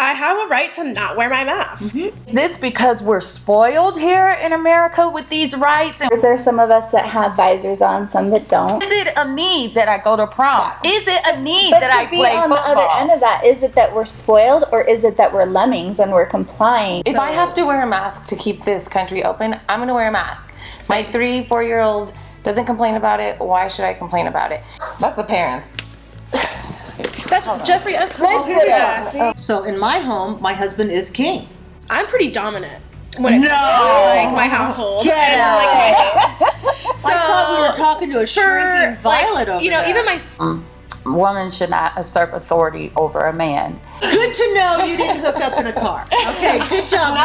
I have a right to not wear my mask. Is this because we're spoiled here in America with these rights? Is there some of us that have visors on, some that don't? Is it a need that I go to prom? Is it a need But that I to be play on football? the other end of that, is it that we're spoiled or is it that we're lemmings and we're complying? If I have to wear a mask to keep this country open, I'm going to wear a mask. My 3-4-year-old doesn't complain about it. Why should I complain about it? That's the parents. That's Jeffrey Epstein. So in my home, my husband is king. I'm pretty dominant when it comes to like my household. Get And, out. like, so I thought we were talking to a shrinking Violet over there. even my Woman should not usurp authority over a man. Good to know you didn't hook up in a car. Okay, good job.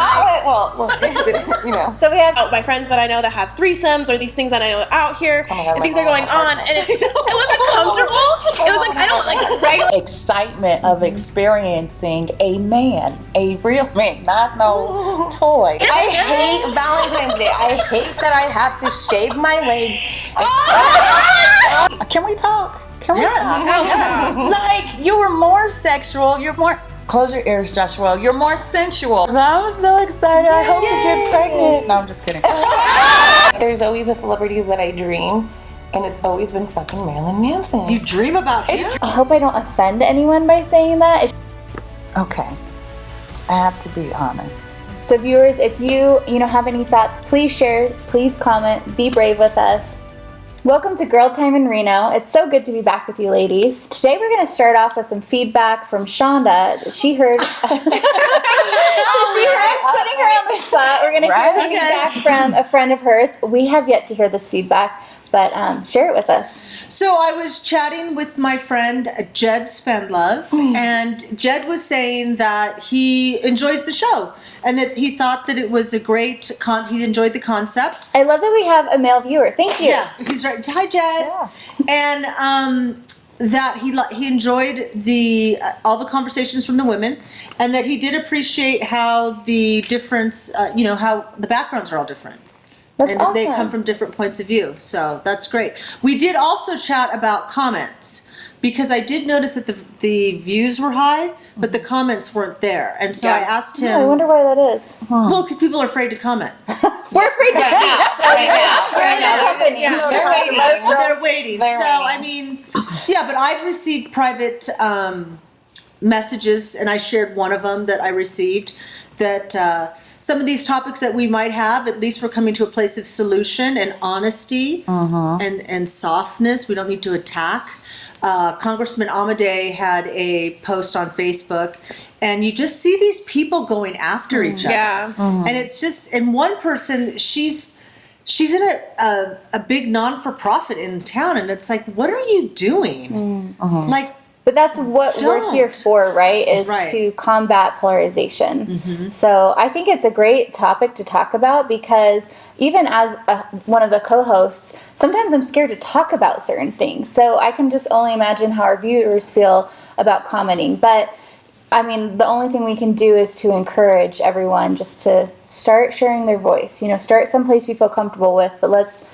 So we have my friends that I know that have threesomes or these things that I know out here, and things are going on, and it wasn't comfortable. It was like I don't like regular Excitement of experiencing a man, a real man, not no toy. I hate Valentine's Day. I hate that I have to shave my legs. Can we talk? Can we Yes. talk? Like, you were more sexual. You're more. Close your ears, Joshua. You're more sensual. I'm so excited. I hope to get pregnant. No, I'm just kidding. There's always a celebrity that I dream, and it's always been fucking Marilyn Manson. You dream about him? I hope I don't offend anyone by saying that. Okay. I have to be honest. So viewers, if you have any thoughts, please share, please comment, be brave with us. Welcome to Girl Time in Reno. It's so good to be back with you ladies. Today we're going to start off with some feedback from Shonda that she heard. Putting her on the spot. We're going to hear the feedback from a friend of hers. We have yet to hear this feedback, but share it with us. So I was chatting with my friend Jed Spendlove, and Jed was saying that he enjoys the show and that he thought that it was a great he enjoyed the concept. I love that we have a male viewer. Thank you. Yeah, he's right. Hi, Jed. Yeah. And that he enjoyed all the conversations from the women, and that he did appreciate how the difference, how the backgrounds are all different. That's And they awesome. come from different points of view, so that's great. We did also chat about comments, because I did notice that the views were high, but the comments weren't there. And so I asked him, I wonder why that is. well, people are afraid to comment. We're afraid to They're waiting. They're waiting. I mean, yeah, but I've received private messages, and I shared one of them that I received, that some of these topics that we might have, at least we're coming to a place of solution and honesty and softness. We don't need to attack. Congressman Amade had a post on Facebook, and you just see these people going after each other. Yeah. And it's just, and one person, she's in a big non-for-profit in town, and it's like, what are you doing? Like, But that's what we're here for, right? Is to combat polarization. So I think it's a great topic to talk about, because even as one of the co-hosts, sometimes I'm scared to talk about certain things. So I can just only imagine how our viewers feel about commenting. But I mean, the only thing we can do is to encourage everyone just to start sharing their voice. Start someplace you feel comfortable with, but let's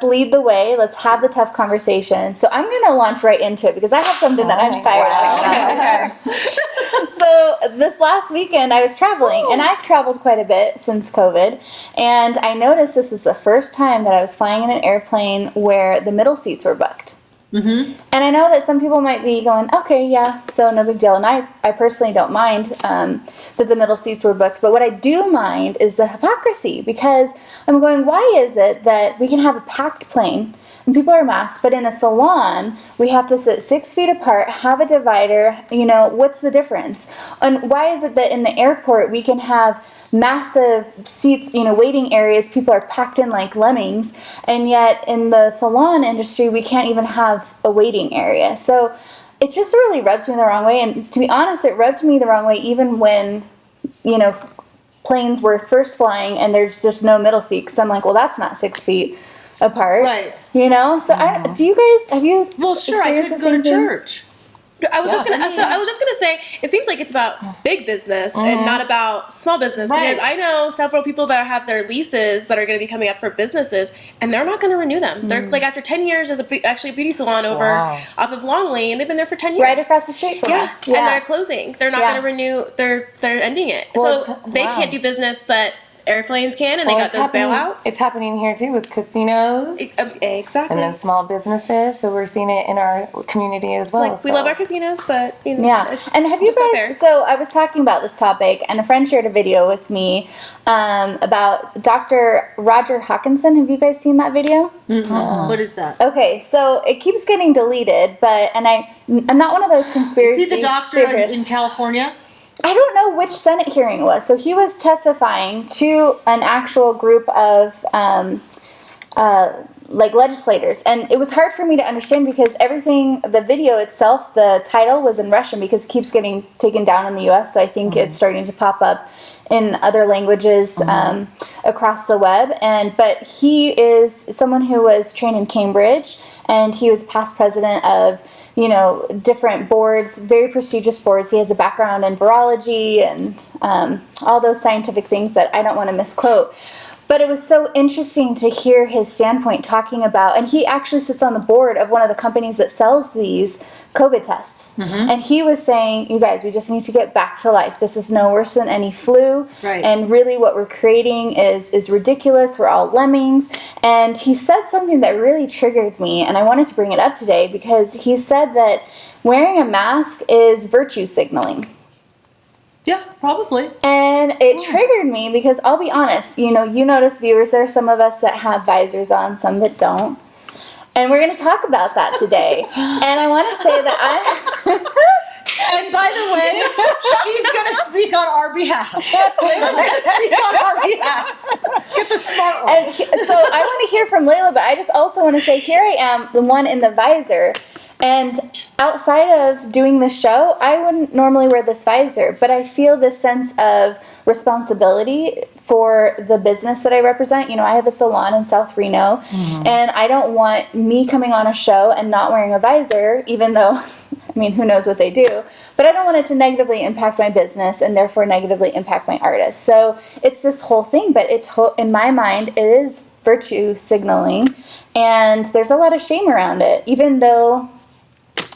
lead the way. Let's have the tough conversation. So I'm going to launch right into it, because I have something that I'm fired up about. So this last weekend I was traveling, and I've traveled quite a bit since COVID, and I noticed this is the first time that I was flying in an airplane where the middle seats were booked. And I know that some people might be going, okay, yeah, so no big deal. And I personally don't mind that the middle seats were booked. But what I do mind is the hypocrisy, because I'm going, why is it that we can have a packed plane and people are masked, but in a salon we have to sit 6 feet apart, have a divider? What's the difference? And why is it that in the airport we can have massive seats, waiting areas, people are packed in like lemmings, and yet in the salon industry we can't even have a waiting area? So it just really rubs me the wrong way. And to be honest, it rubbed me the wrong way even when planes were first flying and there's just no middle seat, because I'm like, well, that's not 6 feet apart, Right. So do you guys, have you well, sure, I experienced could the go to same thing? church. I was just gonna say, it seems like it's about big business and not about small business, because I know several people that have their leases that are going to be coming up for businesses, and they're not going to renew them. They're like, after 10 years, there's actually a beauty salon over off of Longley, and they've been there for 10 years, right across the street from us. And they're closing. They're not going to renew. They're ending it. Well, so they can't do business, but airplanes can, and they got those bailouts. It's happening here too with casinos. Exactly. And then small businesses. So we're seeing it in our community as well. Like, we love our casinos, but, you know. Yeah. And have you guys, so I was talking about this topic, and a friend shared a video with me about Dr. Roger Hawkins. Have you guys seen that video? What is that? Okay, so it keeps getting deleted, but, and I'm not one of those conspiracy See the doctor in California? I don't know which Senate hearing it was. So he was testifying to an actual group of like legislators, and it was hard for me to understand because everything, the video itself, the title was in Russian because it keeps getting taken down in the U.S. So I think it's starting to pop up in other languages across the web. But he is someone who was trained in Cambridge, and he was past president of, you know, different boards, very prestigious boards. He has a background in virology and all those scientific things that I don't want to misquote. But it was so interesting to hear his standpoint talking about, and he actually sits on the board of one of the companies that sells these COVID tests. And he was saying, you guys, we just need to get back to life. This is no worse than any flu. And really what we're creating is ridiculous. We're all lemmings. And he said something that really triggered me, and I wanted to bring it up today because he said that wearing a mask is virtue signaling. Yeah, probably. And it triggered me because I'll be honest, you know, you notice, viewers, there are some of us that have visors on, some that don't. And we're going to talk about that today. And I want to say that And by the way, she's going to speak on our behalf. Layla's going to speak on our behalf. Get the smart one. And so I want to hear from Layla, but I just also want to say, here I am, the one in the visor. And outside of doing the show, I wouldn't normally wear this visor, but I feel this sense of responsibility for the business that I represent. You know, I have a salon in South Reno, and I don't want me coming on a show and not wearing a visor, even though, I mean, who knows what they do, but I don't want it to negatively impact my business and therefore negatively impact my artists. So it's this whole thing, but in my mind, it is virtue signaling, and there's a lot of shame around it, even though,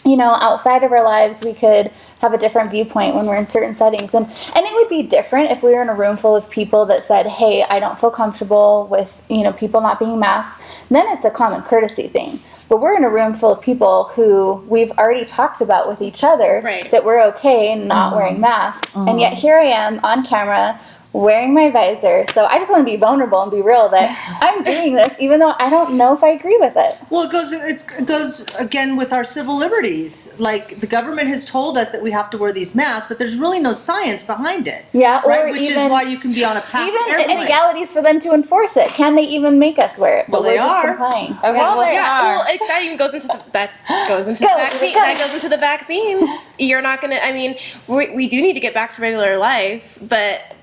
you know, outside of our lives, we could have a different viewpoint when we're in certain settings. And it would be different if we were in a room full of people that said, hey, I don't feel comfortable with, you know, people not being masked. Then it's a common courtesy thing. But we're in a room full of people who we've already talked about with each other that we're okay not wearing masks. And yet here I am on camera wearing my visor. So I just want to be vulnerable and be real that I'm doing this even though I don't know if I agree with it. Well, it goes again with our civil liberties. Like, the government has told us that we have to wear these masks, but there's really no science behind it. Yeah, or right? Which even, is why you can be on a path. Even illegalities for them to enforce it. Can they even make us wear it? Well, but they we're just are. complying. Okay, well, they are. Well, that even goes into the vaccine. That goes into the vaccine. You're not gonna. I mean, we do need to get back to regular life, but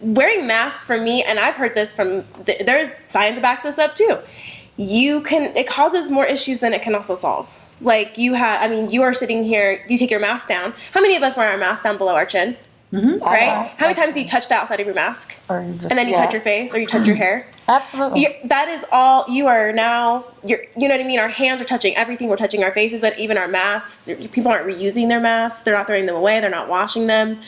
wearing masks for me, and I've heard this from there's science that backs this up too. It causes more issues than it can also solve. Like, you are sitting here. You take your mask down. How many of us wear our mask down below our chin? Right? How many times do you touch the outside of your mask? Or you just, and then you touch your face, or you touch your hair? Absolutely. That is all. You are now. You know what I mean? Our hands are touching everything. We're touching our faces, and even our masks. People aren't reusing their masks. They're not throwing them away. They're not washing them.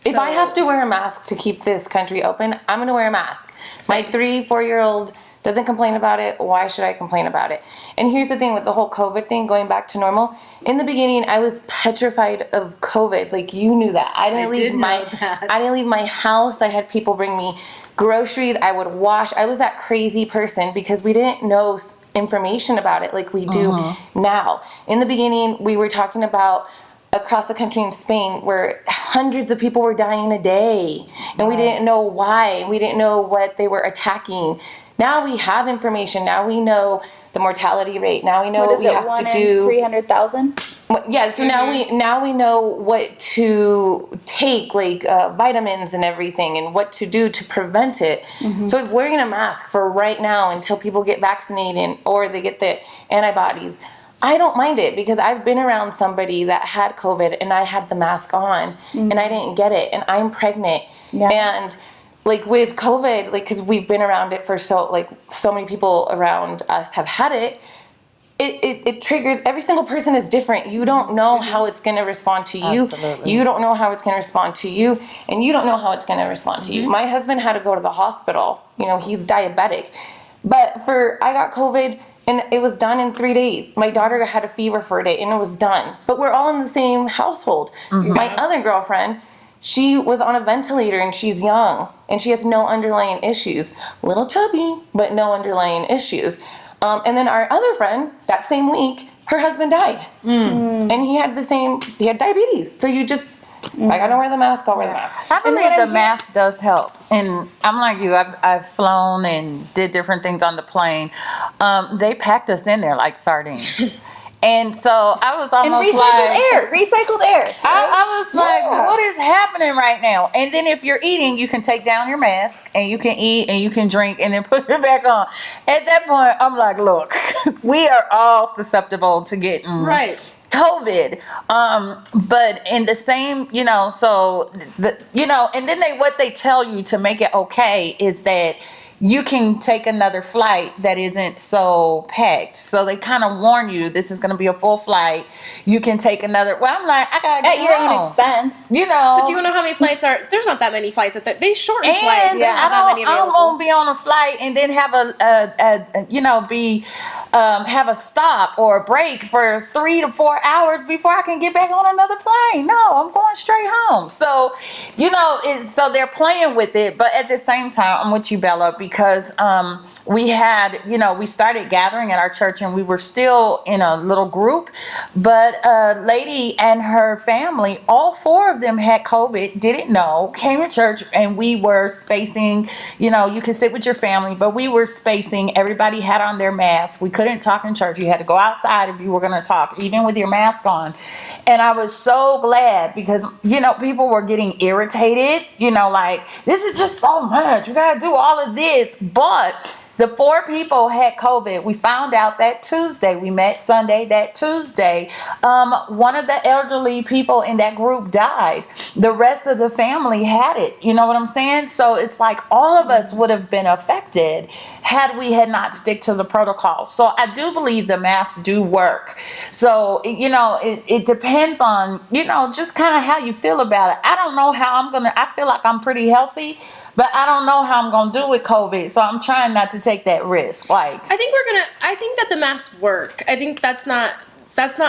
If I have to wear a mask to keep this country open, I'm going to wear a mask. My 3-4-year-old doesn't complain about it. Why should I complain about it? And here's the thing with the whole COVID thing, going back to normal. In the beginning, I was petrified of COVID. Like, you knew that. I didn't leave my house. I had people bring me groceries. I would wash. I was that crazy person because we didn't know information about it like we do now. In the beginning, we were talking about across the country in Spain where hundreds of people were dying a day, and we didn't know why. We didn't know what they were attacking. Now we have information. Now we know the mortality rate. Now we know what we have to do. 300,000? Yeah, so now we know what to take, like vitamins and everything, and what to do to prevent it. So if wearing a mask for right now until people get vaccinated or they get the antibodies, I don't mind it because I've been around somebody that had COVID and I had the mask on and I didn't get it, and I'm pregnant. And like with COVID, like, because we've been around it for so many people around us have had it. It triggers, every single person is different. You don't know how it's going to respond to you. Absolutely. You don't know how it's going to respond to you, and you don't know how it's going to respond to you. My husband had to go to the hospital. You know, he's diabetic. But I got COVID and it was done in 3 days. My daughter had a fever for a day and it was done. But we're all in the same household. My other girlfriend, she was on a ventilator and she's young and she has no underlying issues. Little chubby, but no underlying issues. And then our other friend, that same week, her husband died. And he had diabetes. So you just, if I gotta wear the mask, I'll wear the mask. I believe the mask does help. And I'm like you, I've flown and did different things on the plane. They packed us in there like sardines. And so I was almost recycled air. I was like, what is happening right now? And then if you're eating, you can take down your mask and you can eat and you can drink and then put it back on. At that point, I'm like, look, we are all susceptible to getting COVID. But in the same, and then what they tell you to make it okay is that you can take another flight that isn't so packed. So they kind of warn you, this is going to be a full flight. You can take another. Well, I'm like, I got to get at your own expense. But do you know how many flights are? There's not that many flights. They shorten flights. Yeah, I won't be on a flight and then have have a stop or a break for 3 to 4 hours before I can get back on another plane. No, I'm going straight home. So, so they're playing with it. But at the same time, I'm with you, Bella, because we started gathering at our church and we were still in a little group, but a lady and her family, all 4 of them had COVID, didn't know, came to church, and we were spacing. You can sit with your family, but we were spacing. Everybody had on their masks. We couldn't talk in church. You had to go outside if you were going to talk, even with your mask on. And I was so glad because, people were getting irritated, like, this is just so much. You got to do all of this. But the 4 people had COVID. We found out that Tuesday. We met Sunday. That Tuesday, one of the elderly people in that group died. The rest of the family had it. You know what I'm saying? So it's like all of us would have been affected had we not stick to the protocol. So I do believe the masks do work. So, it depends on, just kind of how you feel about it. I don't know how I feel like I'm pretty healthy, but I don't know how I'm going to do with COVID. So I'm trying not to take that risk. I think that the masks work. I think that's not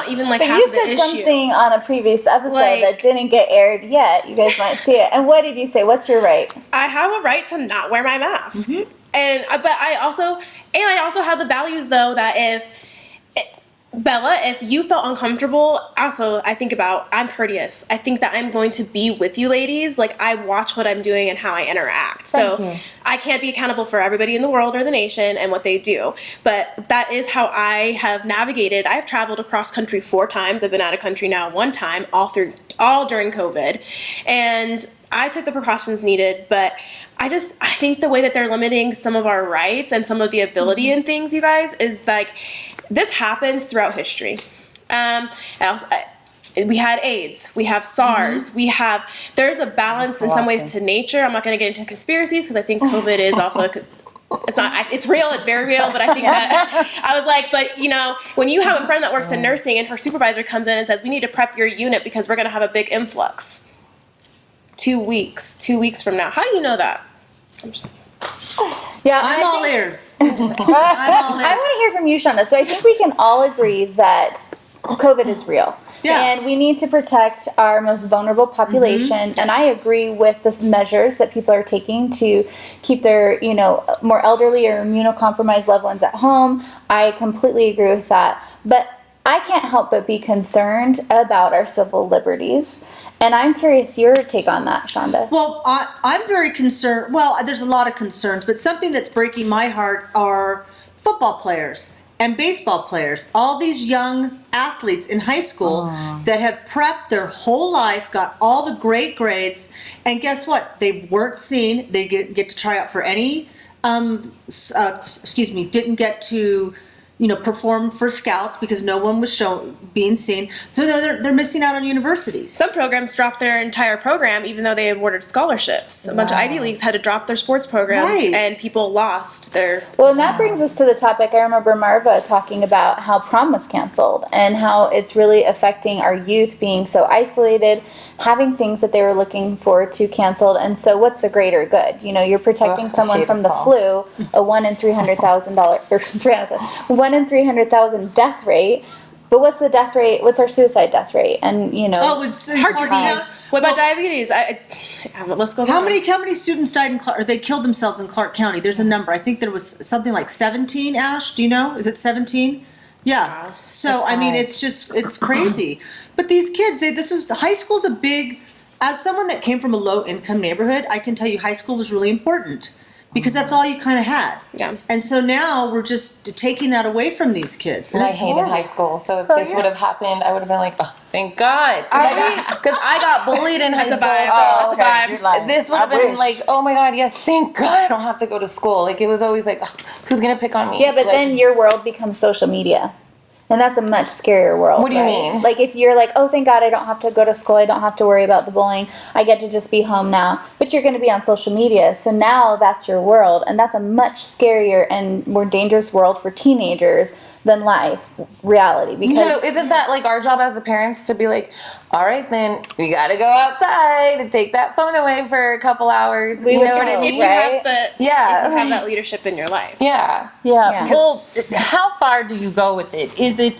even like but half you the issue. said something on a previous episode that didn't get aired yet. You guys might see it. And what did you say? What's your right? I have a right to not wear my mask. But I also have the values though that Bella, if you felt uncomfortable, also I'm courteous. I think that I'm going to be with you ladies. Like, I watch what I'm doing and how I interact. Thank you. I can't be accountable for everybody in the world or the nation and what they do. But that is how I have navigated. I've traveled across country 4 times. I've been out of country now 1 time, all during COVID. And I took the precautions needed, but I think the way that they're limiting some of our rights and some of the ability in things, you guys, is like, this happens throughout history. We had AIDS, we have SARS, there's a balance in some ways to nature. I'm not going to get into conspiracies because I think COVID is also, it's real, it's very real, but I think that, I was like, but when you have a friend that works in nursing and her supervisor comes in and says, we need to prep your unit because we're going to have a big influx. 2 weeks from now. How do you know that? Yeah, I'm all ears. I want to hear from you, Shonda. So I think we can all agree that COVID is real. Yes. And we need to protect our most vulnerable population. Yes. And I agree with the measures that people are taking to keep their, more elderly or immunocompromised loved ones at home. I completely agree with that. But I can't help but be concerned about our civil liberties. And I'm curious your take on that, Shonda. Well, I'm very concerned. Well, there's a lot of concerns, but something that's breaking my heart are football players and baseball players. All these young athletes in high school that have prepped their whole life, got all the great grades, and guess what? They weren't seen. They get to try out for any, didn't get to perform for scouts because no one was being seen. So they're missing out on universities. Some programs dropped their entire program, even though they awarded scholarships. A bunch of Ivy Leagues had to drop their sports programs, and people lost their. Well, and that brings us to the topic. I remember Marva talking about how prom was canceled and how it's really affecting our youth being so isolated, having things that they were looking forward to canceled. And so, what's the greater good? You're protecting someone from the flu, a 1 in 300,000 1 in 300,000 death rate. But what's the death rate? What's our suicide death rate? And it's heart disease. What about diabetes? Let's go. How many students died in Clark? Or they killed themselves in Clark County? There's a number. I think there was something like 17. Ash, do you know? Is it 17? Yeah. So I mean, it's crazy. But these kids, high school's a big. As someone that came from a low income neighborhood, I can tell you high school was really important. Because that's all you kind of had. Yeah. And so now we're just taking that away from these kids. And I hated high school. So if this would have happened, I would have been like, oh, thank God. Because I got bullied in high school. That's a vibe. Like, this would have been like, oh my God, yes, thank God I don't have to go to school. Like, it was always like, oh, who's going to pick on me? Yeah, but then your world becomes social media. And that's a much scarier world. What do you mean? Like if you're like, oh, thank God I don't have to go to school. I don't have to worry about the bullying. I get to just be home now. But you're going to be on social media. So now that's your world. And that's a much scarier and more dangerous world for teenagers than reality. Because so isn't that like our job as the parents to be like, all right, then we got to go outside and take that phone away for a couple hours. You know what I If mean? you have Right? if you have that leadership in your life. Yeah. Yeah. Well, how far do you go with it? Is it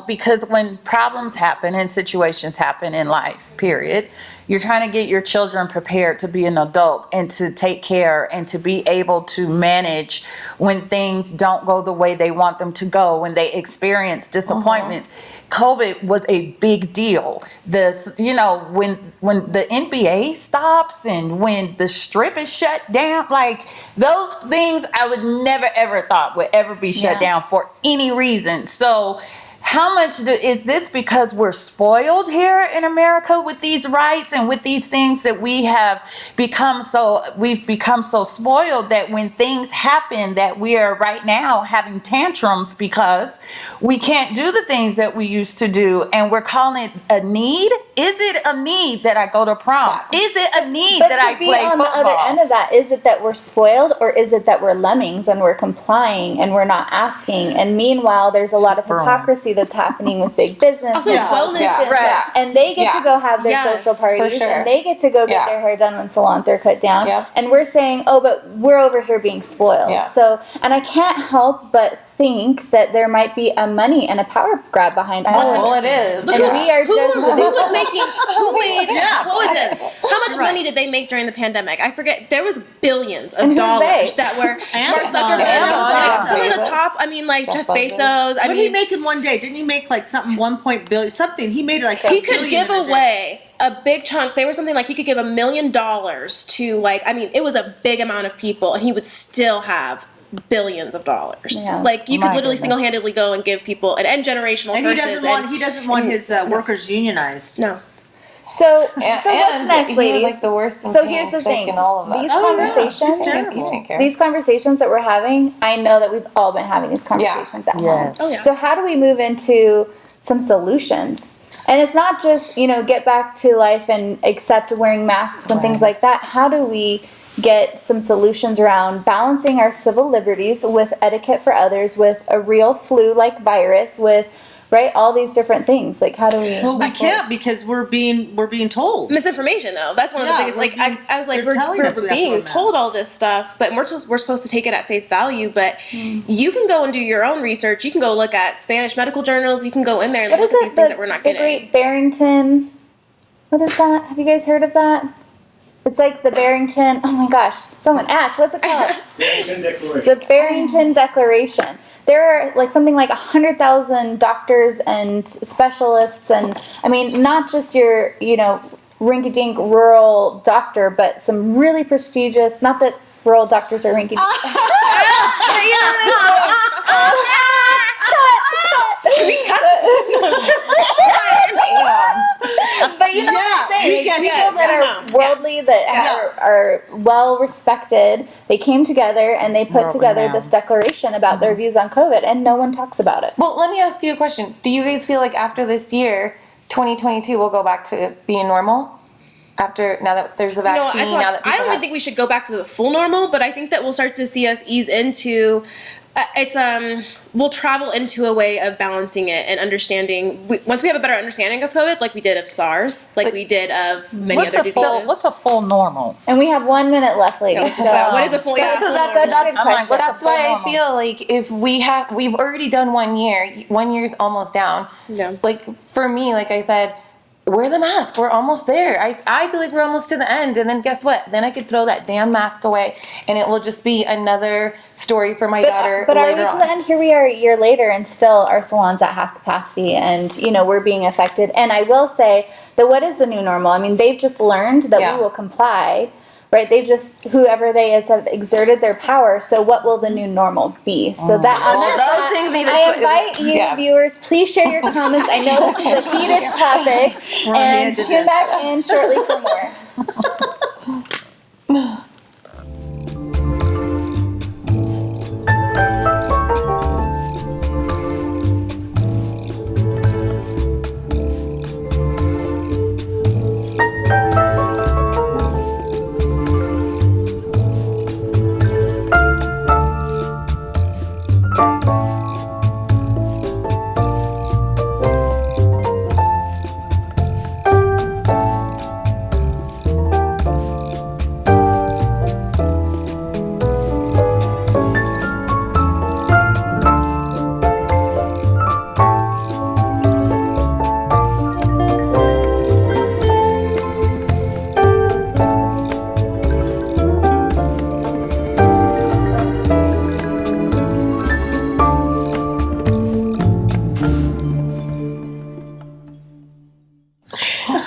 because when problems happen and situations happen in life, period, you're trying to get your children prepared to be an adult and to take care and to be able to manage when things don't go the way they want them to go, when they experience disappointments. COVID was a big deal. When the NBA stops and when the strip is shut down, like those things I would never ever thought would ever be shut down for any reason. So how much is this because we're spoiled here in America with these rights and with these things that we've become so spoiled that when things happen that we are right now having tantrums because we can't do the things that we used to do and we're calling it a need? Is it a need that I go to prom? Is it a need that I play football? But to be on the other end of that, is it that we're spoiled or is it that we're lemmings and we're complying and we're not asking? And meanwhile, there's a lot of hypocrisy that's happening with big business. Also, wellness. And they get to go have their social parties and they get to go get their hair done when salons are cut down. And we're saying, oh, but we're over here being spoiled. So, and I can't help but think that there might be a money and a power grab behind all of Well, it. it is. And we are Who just... was making? Who made? What was it? How much money did they make during the pandemic? I forget. There was billions of dollars that were. Mark Zuckerberg, some of the top. I mean, like Jeff Bezos. What did he make in one day? Didn't he make like something something? He made like he could give away a big chunk. They were something like he could give $1 million to it was a big amount of people, and he would still have billions of dollars. Like you could literally single-handedly go and give people and end generational curses. And he doesn't want his workers unionized. No. So what's next, ladies? Like the worst so here's the thing: these conversations that we're having, I know that we've all been having these conversations at home. So how do we move into some solutions? And it's not just get back to life and accept wearing masks and things like that. How do we get some solutions around balancing our civil liberties with etiquette for others, with a real flu-like virus, with all these different things? Like, how do we? Well, we can't because we're being told misinformation. Though that's one of the biggest. I was like, we're being told all this stuff, but we're supposed to take it at face value. But you can go and do your own research. You can go look at Spanish medical journals. You can go in there and look at these things that we're not getting. The Great Barrington. What is that? Have you guys heard of that? It's like the Barrington. Oh my gosh! Ash, what's it called? Barrington Declaration. The Barrington Declaration. There are something like 100,000 doctors and specialists, and I mean not just your rinky-dink rural doctor, but some really prestigious. Not that rural doctors are rinky-dink. But you know what I'm saying? Like, people that are worldly, that are well respected, they came together and they put together this declaration about their views on COVID, and no one talks about it. Well, let me ask you a question. Do you guys feel like after this year, 2022, we'll go back to being normal? After, now that there's a vaccine, I don't even think we should go back to the full normal, but I think that we'll start to see us ease into we'll travel into a way of balancing it and understanding. Once we have a better understanding of COVID, like we did of SARS, like we did of many other diseases. What's a full normal? And we have 1 minute left, ladies. So, what is a full? That's a good question. That's why I feel like if we've already done 1 year. 1 year's almost down. Yeah. Like for me, like I said, wear the mask. We're almost there. I feel like we're almost to the end. And then guess what? Then I could throw that damn mask away, and it will just be another story for my daughter. But are we later to the end? Here we are a year later, and still our salon's at half capacity, and we're being affected. And I will say that what is the new normal? I mean, they've just learned that we will comply. Right, they've just, whoever they is, have exerted their power. So what will the new normal be? So that on that note, I invite you viewers, please share your comments. I know this is a heated topic, and tune back in shortly for more.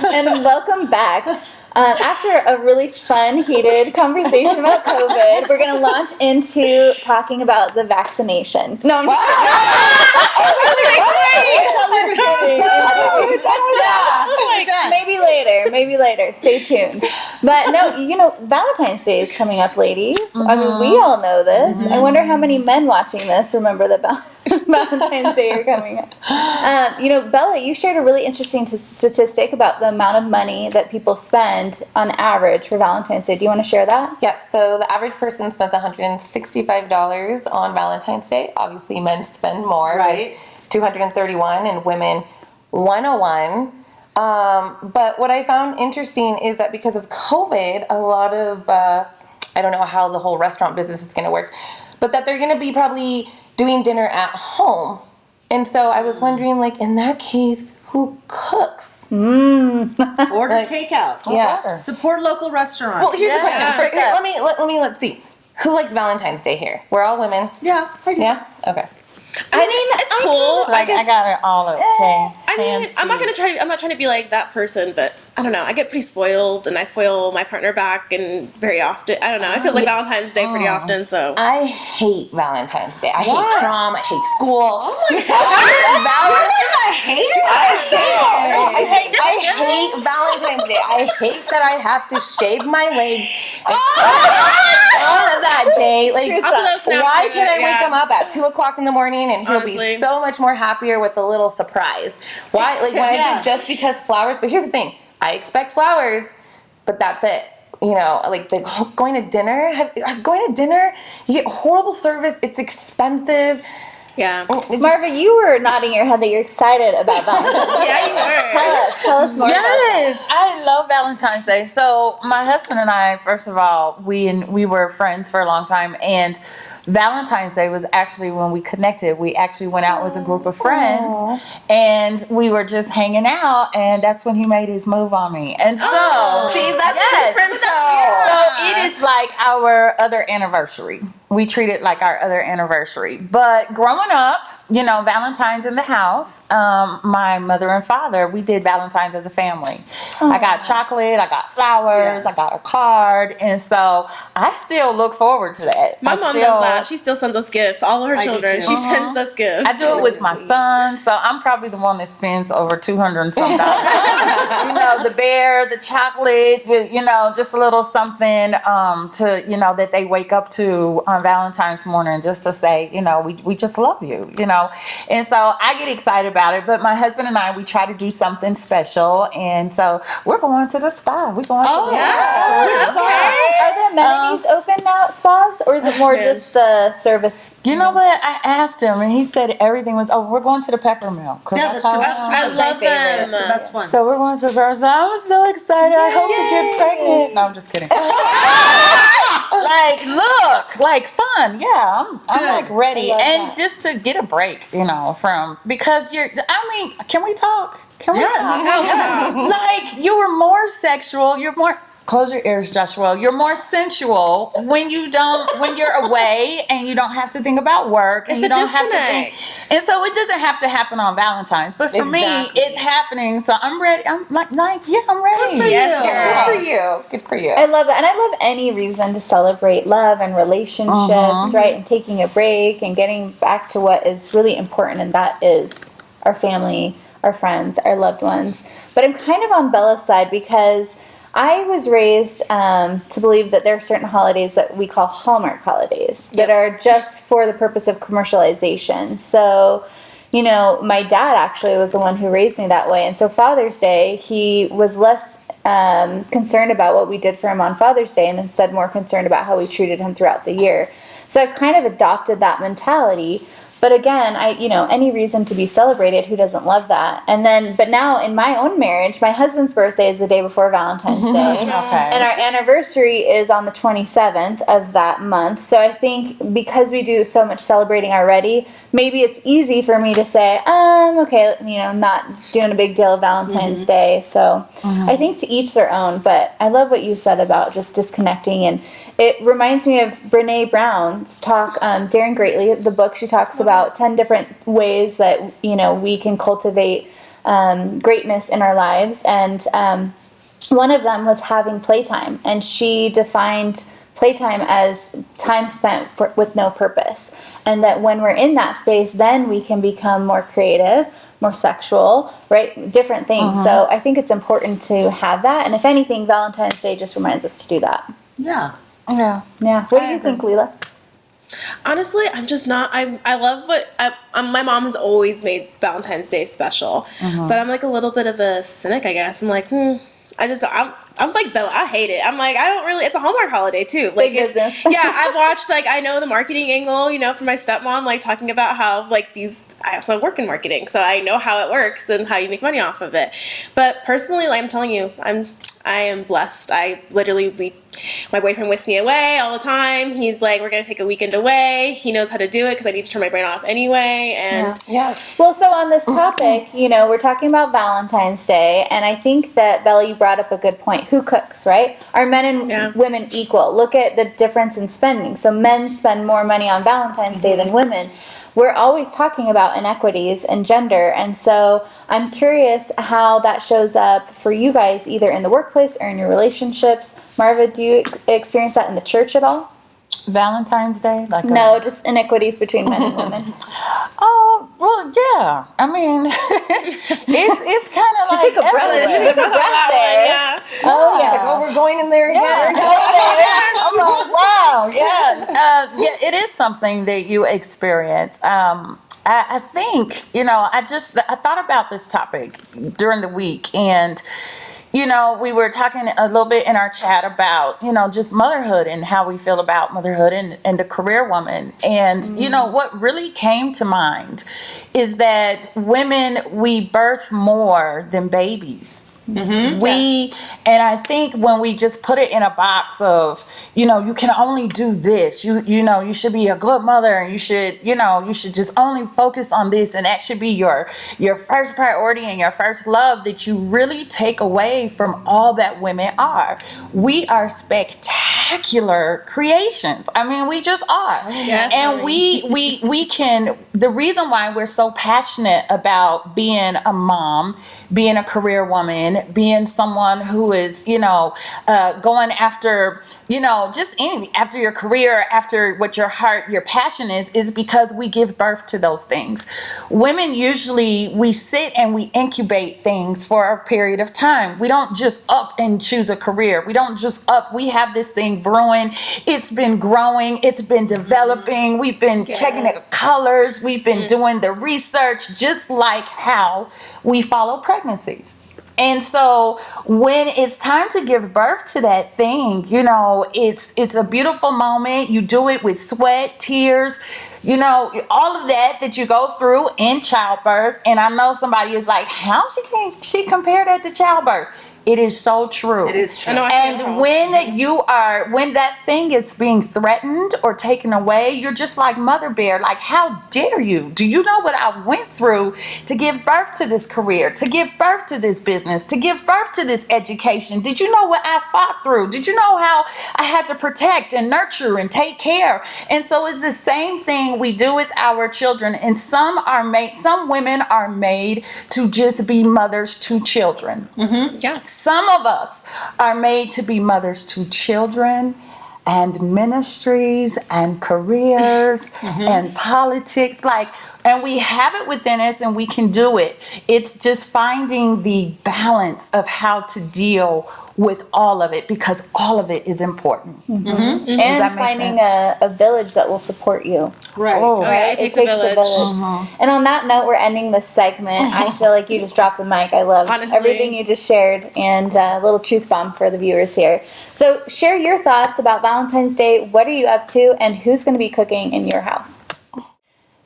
And welcome back. After a really fun, heated conversation about COVID, we're going to launch into talking about the vaccination. No, I'm Maybe later. Stay tuned. But no, Valentine's Day is coming up, ladies. I mean, we all know this. I wonder how many men watching this remember that Valentine's Day are coming up. Bella, you shared a really interesting statistic about the amount of money that people spend on average for Valentine's Day. Do you want to share that? Yes. So the average person spends $165 on Valentine's Day. Obviously, men spend more, right? $231, and women $101. But what I found interesting is that because of COVID, a lot of I don't know how the whole restaurant business is going to work, but that they're going to be probably doing dinner at home. And so I was wondering, like, in that case, who cooks? Order takeout. Yeah. Support local restaurants. Well, here's the question. Let's see. Who likes Valentine's Day here? We're all women. Yeah, I do. Yeah? Okay. I mean, it's cool. I got it all okay. I mean, I'm not trying to be like that person, but I don't know. I get pretty spoiled, and I spoil my partner back, and very often. I don't know. It feels like Valentine's Day pretty often. So I hate Valentine's Day. I hate prom. I hate school. Oh my God! I hate Valentine's Day. I hate that I have to shave my legs on that day. Like, why can't I wake him up at 2:00 in the morning and he'll be so much more happier with a little surprise? Why? Like, when I did just because flowers. But here's the thing. I expect flowers, but that's it. Like going to dinner. You get horrible service. It's expensive. Yeah. Marva, you were nodding your head that you're excited about Valentine's Day. Yeah, you were. Tell us more. Yes, I love Valentine's Day. So my husband and I, first of all, we were friends for a long time, and Valentine's Day was actually when we connected. We actually went out with a group of friends, and we were just hanging out, and that's when he made his move on me. And so, see, that's different though. So it is like our other anniversary. We treat it like our other anniversary. But growing up, Valentine's in the house. My mother and father, we did Valentine's as a family. I got chocolate, I got flowers, I got a card, and so I still look forward to that. My mom does that. She still sends us gifts. All of her children, she sends us gifts. I do it with my son, so I'm probably the one that spends over $200 and some dollars. The bear, the chocolate, just a little something to that they wake up to on Valentine's morning, just to say, we just love you, and so I get excited about it. But my husband and I, we try to do something special, and so we're going to the spa. We're going to the spa. Are there amenities open now at spas, or is it more just the service? You know what? I asked him, and he said everything was. Oh, we're going to the Pepper Mill. Yeah, that's the best one. I love them. That's the best one. So we're going to the Pepper Mill. So I'm so excited. I hope to get pregnant. No, I'm just kidding. Like fun. Yeah, I'm like ready, and just to get a break, from because can we talk? Can we talk? Yes. Like you were more sexual. You're more. Close your ears, Joshua. You're more sensual when you're away and you don't have to think about work and you don't have to think. And so it doesn't have to happen on Valentine's, but for me, it's happening. So I'm ready. I'm like, yeah, I'm ready. Good for you. Good for you. I love that, and I love any reason to celebrate love and relationships, right? And taking a break and getting back to what is really important, and that is our family, our friends, our loved ones. But I'm kind of on Bella's side because I was raised to believe that there are certain holidays that we call Hallmark Holidays that are just for the purpose of commercialization. So, my dad actually was the one who raised me that way. And so Father's Day, he was less concerned about what we did for him on Father's Day and instead more concerned about how we treated him throughout the year. So I've kind of adopted that mentality. But again, any reason to be celebrated, who doesn't love that? But now in my own marriage, my husband's birthday is the day before Valentine's Day. Okay. And our anniversary is on the 27th of that month. So I think because we do so much celebrating already, maybe it's easy for me to say, okay, not doing a big deal of Valentine's Day. So I think to each their own. But I love what you said about just disconnecting. And it reminds me of Brene Brown's talk, Daring Greatly, the book. She talks about 10 different ways that we can cultivate greatness in our lives, and one of them was having playtime, and she defined playtime as time spent with no purpose, and that when we're in that space, then we can become more creative, more sexual, right? Different things. So I think it's important to have that, and if anything, Valentine's Day just reminds us to do that. Yeah. What do you think, Leela? Honestly, I'm just not. I love my mom has always made Valentine's Day special, but I'm like a little bit of a cynic, I guess. I'm like, I'm like Bella. I hate it. I'm like, I don't really. It's a Hallmark holiday too. Like, big business. Yeah, I've watched I know the marketing angle, from my stepmom, like talking about how I also work in marketing, so I know how it works and how you make money off of it. But personally, I'm telling you, I am blessed. My boyfriend whisks me away all the time. He's like, we're going to take a weekend away. He knows how to do it because I need to turn my brain off anyway. And Well, so on this topic, we're talking about Valentine's Day. And I think that, Bella, you brought up a good point. Who cooks, right? Are men and women equal? Look at the difference in spending. So men spend more money on Valentine's Day than women. We're always talking about inequities and gender, and so I'm curious how that shows up for you guys, either in the workplace or in your relationships. Marva, do you experience that in the church at all? Valentine's Day? No, just inequities between men and women. Oh, well, yeah. I mean, it's kind of like... She took a breath there. Yeah. Oh, yeah. Like, we're going in there again. I'm like, wow, yeah, it is something that you experience. I think, I thought about this topic during the week, and we were talking a little bit in our chat about, just motherhood and how we feel about motherhood and the career woman. And, what really came to mind is that women, we birth more than babies. And I think when we just put it in a box of, you can only do this, you should be a good mother, and you should just only focus on this, and that should be your first priority and your first love, that you really take away from all that women are. We are spectacular spectacular creations. I mean, we just are. Yes, and we can, the reason why we're so passionate about being a mom, being a career woman, being someone who is, going after, just anything, after your career, after what your heart, your passion is because we give birth to those things. Women usually, we sit and we incubate things for a period of time. We don't just up and choose a career. We don't just up. We have this thing brewing. It's been growing. It's been developing. We've been checking the colors. We've been doing the research, just like how we follow pregnancies. And so when it's time to give birth to that thing, it's a beautiful moment. You do it with sweat, tears, all of that you go through in childbirth. And I know somebody is like, how she compare that to childbirth? It is so true. It is true. And when that thing is being threatened or taken away, you're just like Mother Bear. Like, how dare you? Do you know what I went through to give birth to this career, to give birth to this business, to give birth to this education? Did you know what I fought through? Did you know how I had to protect and nurture and take care? And so it's the same thing we do with our children. And some women are made to just be mothers to children. Mm-hmm. Yes. Some of us are made to be mothers to children and ministries and careers and politics, and we have it within us and we can do it. It's just finding the balance of how to deal with all of it, because all of it is important. And finding a village that will support you. Right. It takes a village. And on that note, we're ending this segment. I feel like you just dropped the mic. I love everything you just shared, and a little truth bomb for the viewers here. So share your thoughts about Valentine's Day. What are you up to, and who's going to be cooking in your house?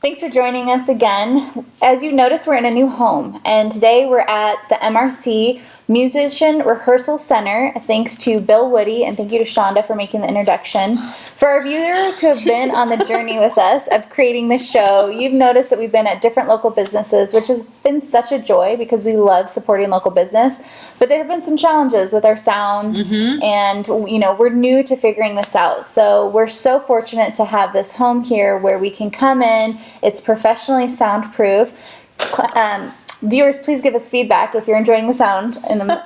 Thanks for joining us again. As you notice, we're in a new home, and today we're at the MRC Musician Rehearsal Center. Thanks to Bill Woody, and thank you to Shonda for making the introduction. For our viewers who have been on the journey with us of creating this show, you've noticed that we've been at different local businesses, which has been such a joy because we love supporting local business. But there have been some challenges with our sound, and we're new to figuring this out. So we're so fortunate to have this home here where we can come in. It's professionally soundproof. Viewers, please give us feedback if you're enjoying the sound in the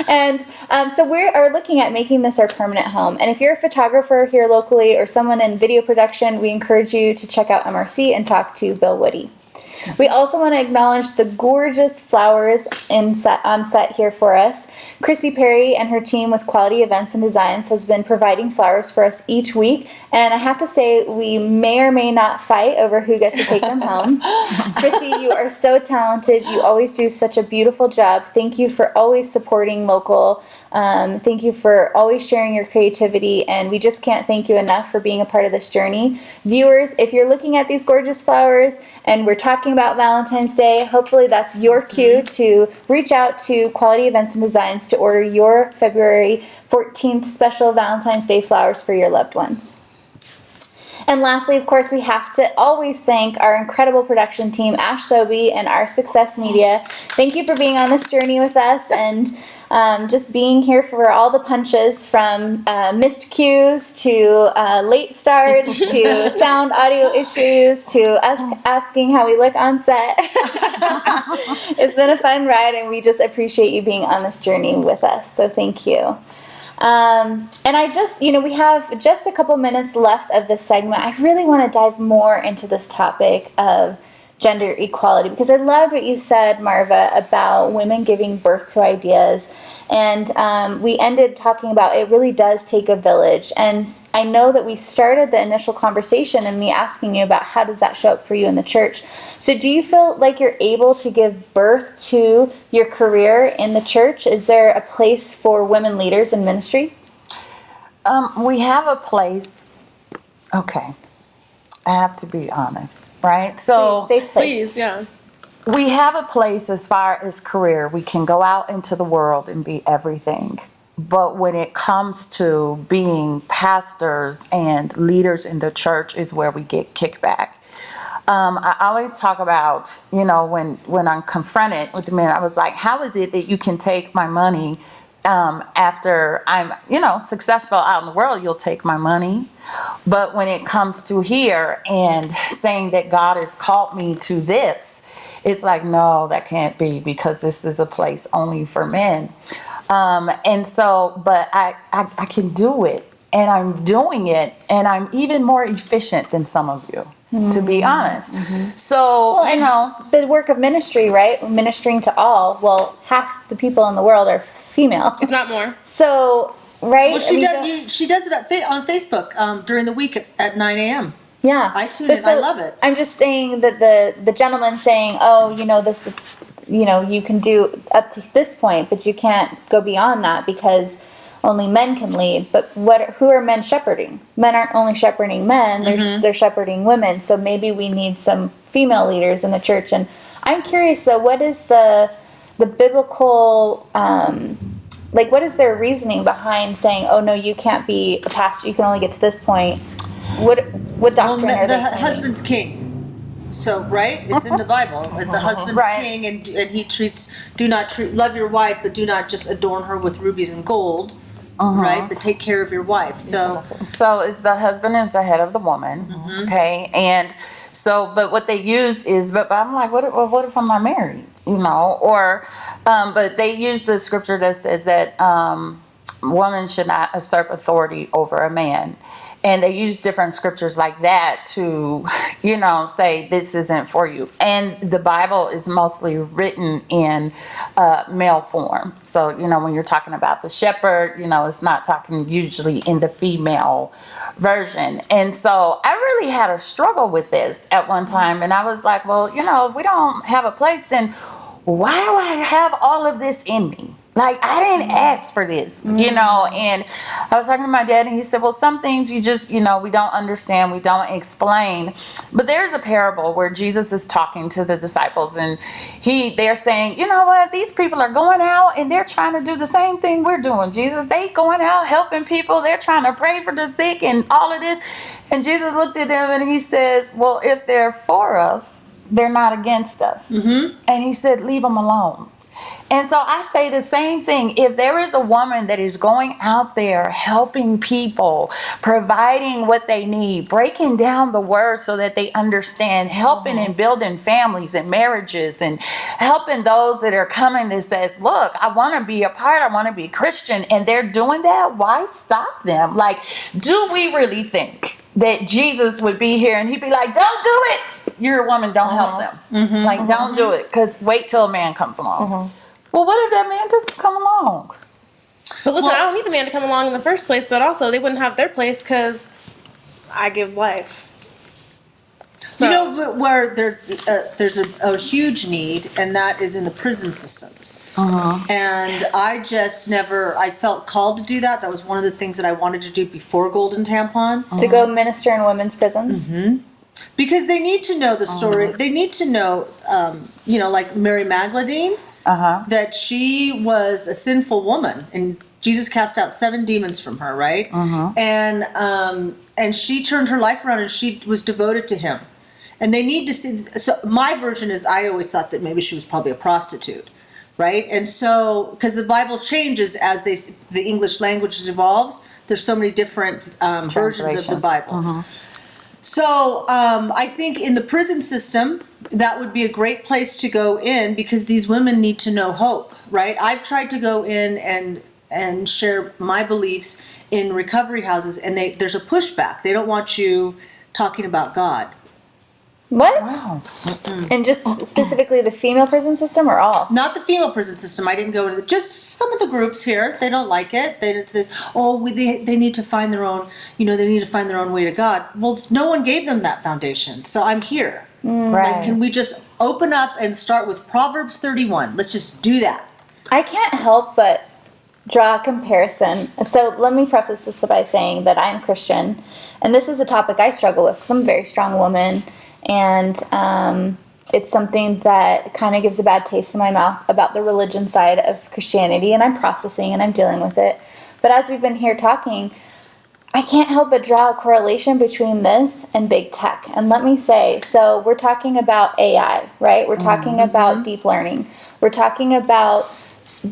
And so we are looking at making this our permanent home. And if you're a photographer here locally or someone in video production, we encourage you to check out MRC and talk to Bill Woody. We also want to acknowledge the gorgeous flowers on set here for us. Chrissy Perry and her team with Quality Events and Designs has been providing flowers for us each week. And I have to say, we may or may not fight over who gets to take them home. Chrissy, you are so talented. You always do such a beautiful job. Thank you for always supporting local. Thank you for always sharing your creativity, and we just can't thank you enough for being a part of this journey. Viewers, if you're looking at these gorgeous flowers and we're talking about Valentine's Day, hopefully that's your cue to reach out to Quality Events and Designs to order your February 14th special Valentine's Day flowers for your loved ones. And lastly, of course, we have to always thank our incredible production team, Ash Sobey and Our Success Media. Thank you for being on this journey with us and just being here for all the punches, from missed cues to late starts to sound audio issues to us asking how we look on set. It's been a fun ride, and we just appreciate you being on this journey with us. So thank you. And I just, we have just a couple minutes left of this segment. I really want to dive more into this topic of gender equality, because I loved what you said, Marva, about women giving birth to ideas. And we ended talking about it really does take a village. And I know that we started the initial conversation and me asking you about how does that show up for you in the church. So do you feel like you're able to give birth to your career in the church? Is there a place for women leaders in ministry? We have a place. Okay. I have to be honest, right? So safe place. Please, yeah. We have a place as far as career. We can go out into the world and be everything. But when it comes to being pastors and leaders in the church is where we get kickback. I always talk about, when I'm confronted with the men, I was like, how is it that you can take my money after I'm, successful out in the world, you'll take my money. But when it comes to here and saying that God has called me to this, it's like, no, that can't be, because this is a place only for men. And so, but I can do it, and I'm doing it, and I'm even more efficient than some of you, to be honest. So, the work of ministry, right? Ministering to all. Well, half the people in the world are female, if not more. So, right? Well, she does it on Facebook during the week at 9 a.m. Yeah, I tune in. I love it. I'm just saying that the gentleman saying, "Oh, this, you can do up to this point, but you can't go beyond that because only men can lead." But who are men shepherding? Men aren't only shepherding men; they're shepherding women. So maybe we need some female leaders in the church. And I'm curious though, what is the biblical what is their reasoning behind saying, "Oh no, you can't be a pastor. You can only get to this point." What doctrine are they? The husband's king. So, right? It's in the Bible. The husband's king, and he love your wife, but do not just adorn her with rubies and gold, right? But take care of your wife. So is the husband is the head of the woman, okay? And so, but what they use is, but I'm like, what if I'm not married? But they use the scripture that says that woman should not usurp authority over a man. And they use different scriptures like that to, say this isn't for you. And the Bible is mostly written in male form. So, when you're talking about the shepherd, it's not talking usually in the female version. And so I really had a struggle with this at one time. And I was like, well, if we don't have a place, then why do I have all of this in me? Like, I didn't ask for this, and I was talking to my dad, and he said, well, some things you just, we don't understand, we don't explain. But there's a parable where Jesus is talking to the disciples, and they're saying, you know what, these people are going out, and they're trying to do the same thing we're doing, Jesus. They going out helping people, they're trying to pray for the sick and all of this. And Jesus looked at them, and he says, well, if they're for us, they're not against us. And he said, leave them alone. And so I say the same thing. If there is a woman that is going out there helping people, providing what they need, breaking down the word so that they understand, helping and building families and marriages, and helping those that are coming that says, look, I want to be a part, I want to be Christian, and they're doing that, why stop them? Like, do we really think that Jesus would be here and he'd be like, don't do it. You're a woman, don't help them. Don't do it, because wait till a man comes along. Well, what if that man doesn't come along? But listen, I don't need the man to come along in the first place, but also they wouldn't have their place because I give life. So, where there's a huge need, and that is in the prison systems. And I just I felt called to do that. That was one of the things that I wanted to do before Golden Tampon. To go minister in women's prisons? Because they need to know the story. They need to know, like Mary Magdalene, that she was a sinful woman, and Jesus cast out 7 demons from her, right? And she turned her life around, and she was devoted to him. And they need to see. So my version is, I always thought that maybe she was probably a prostitute, right? And so, because the Bible changes as the English language evolves, there's so many different versions of the Bible. So I think in the prison system, that would be a great place to go in, because these women need to know hope, right? I've tried to go in and share my beliefs in recovery houses, and there's a pushback. They don't want you talking about God. What? Wow. And just specifically the female prison system, or all? Not the female prison system. I didn't go to just some of the groups here. They don't like it. They need to find their own. They need to find their own way to God. Well, no one gave them that foundation. So I'm here. Right. Like, can we just open up and start with Proverbs 31? Let's just do that. I can't help but draw a comparison. So let me preface this by saying that I'm Christian, and this is a topic I struggle with, because I'm a very strong woman. And it's something that kind of gives a bad taste in my mouth about the religion side of Christianity, and I'm processing and I'm dealing with it. But as we've been here talking, I can't help but draw a correlation between this and big tech. And let me say, so we're talking about AI, right? We're talking about deep learning. We're talking about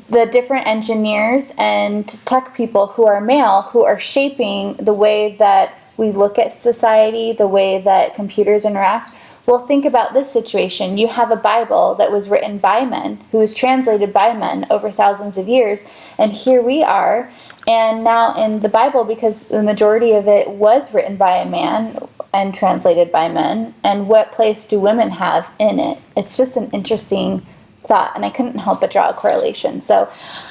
the different engineers and tech people who are male who are shaping the way that we look at society, the way that computers interact. Well, think about this situation. You have a Bible that was written by men, who was translated by men over thousands of years, and here we are. And now in the Bible, because the majority of it was written by a man and translated by men, and what place do women have in it? It's just an interesting thought, and I couldn't help but draw a correlation. So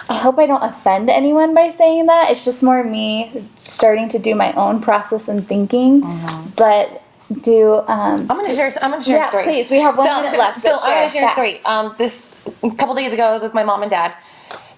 I hope I don't offend anyone by saying that. It's just more me starting to do my own process and thinking. But I'm gonna share a story. Yeah, please. We have 1 minute left. So I'm gonna share a story. This a couple days ago, I was with my mom and dad,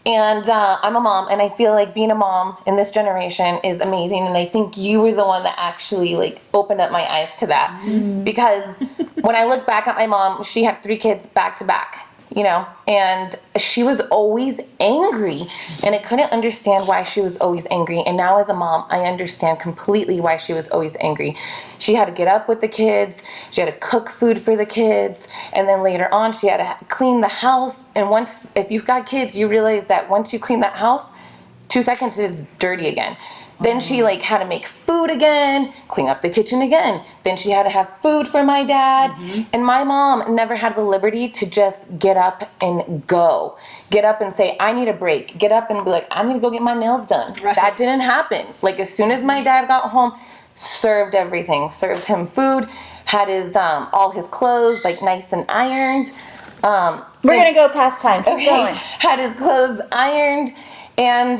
and I'm a mom, and I feel like being a mom in this generation is amazing. And I think you were the one that actually like opened up my eyes to that, because when I look back at my mom, she had 3 kids back to back. You know, and she was always angry, and I couldn't understand why she was always angry. And now as a mom, I understand completely why she was always angry. She had to get up with the kids, she had to cook food for the kids, and then later on she had to clean the house. And once, if you've got kids, you realize that once you clean that house, 2 seconds it's dirty again. Then she like had to make food again, clean up the kitchen again. Then she had to have food for my dad. And my mom never had the liberty to just get up and go. Get up and say, I need a break. Get up and be like, I need to go get my nails done. Right. That didn't happen. Like as soon as my dad got home, served everything. Served him food, had his all his clothes like nice and ironed. We're going to go past time. Keep going. Had his clothes ironed. And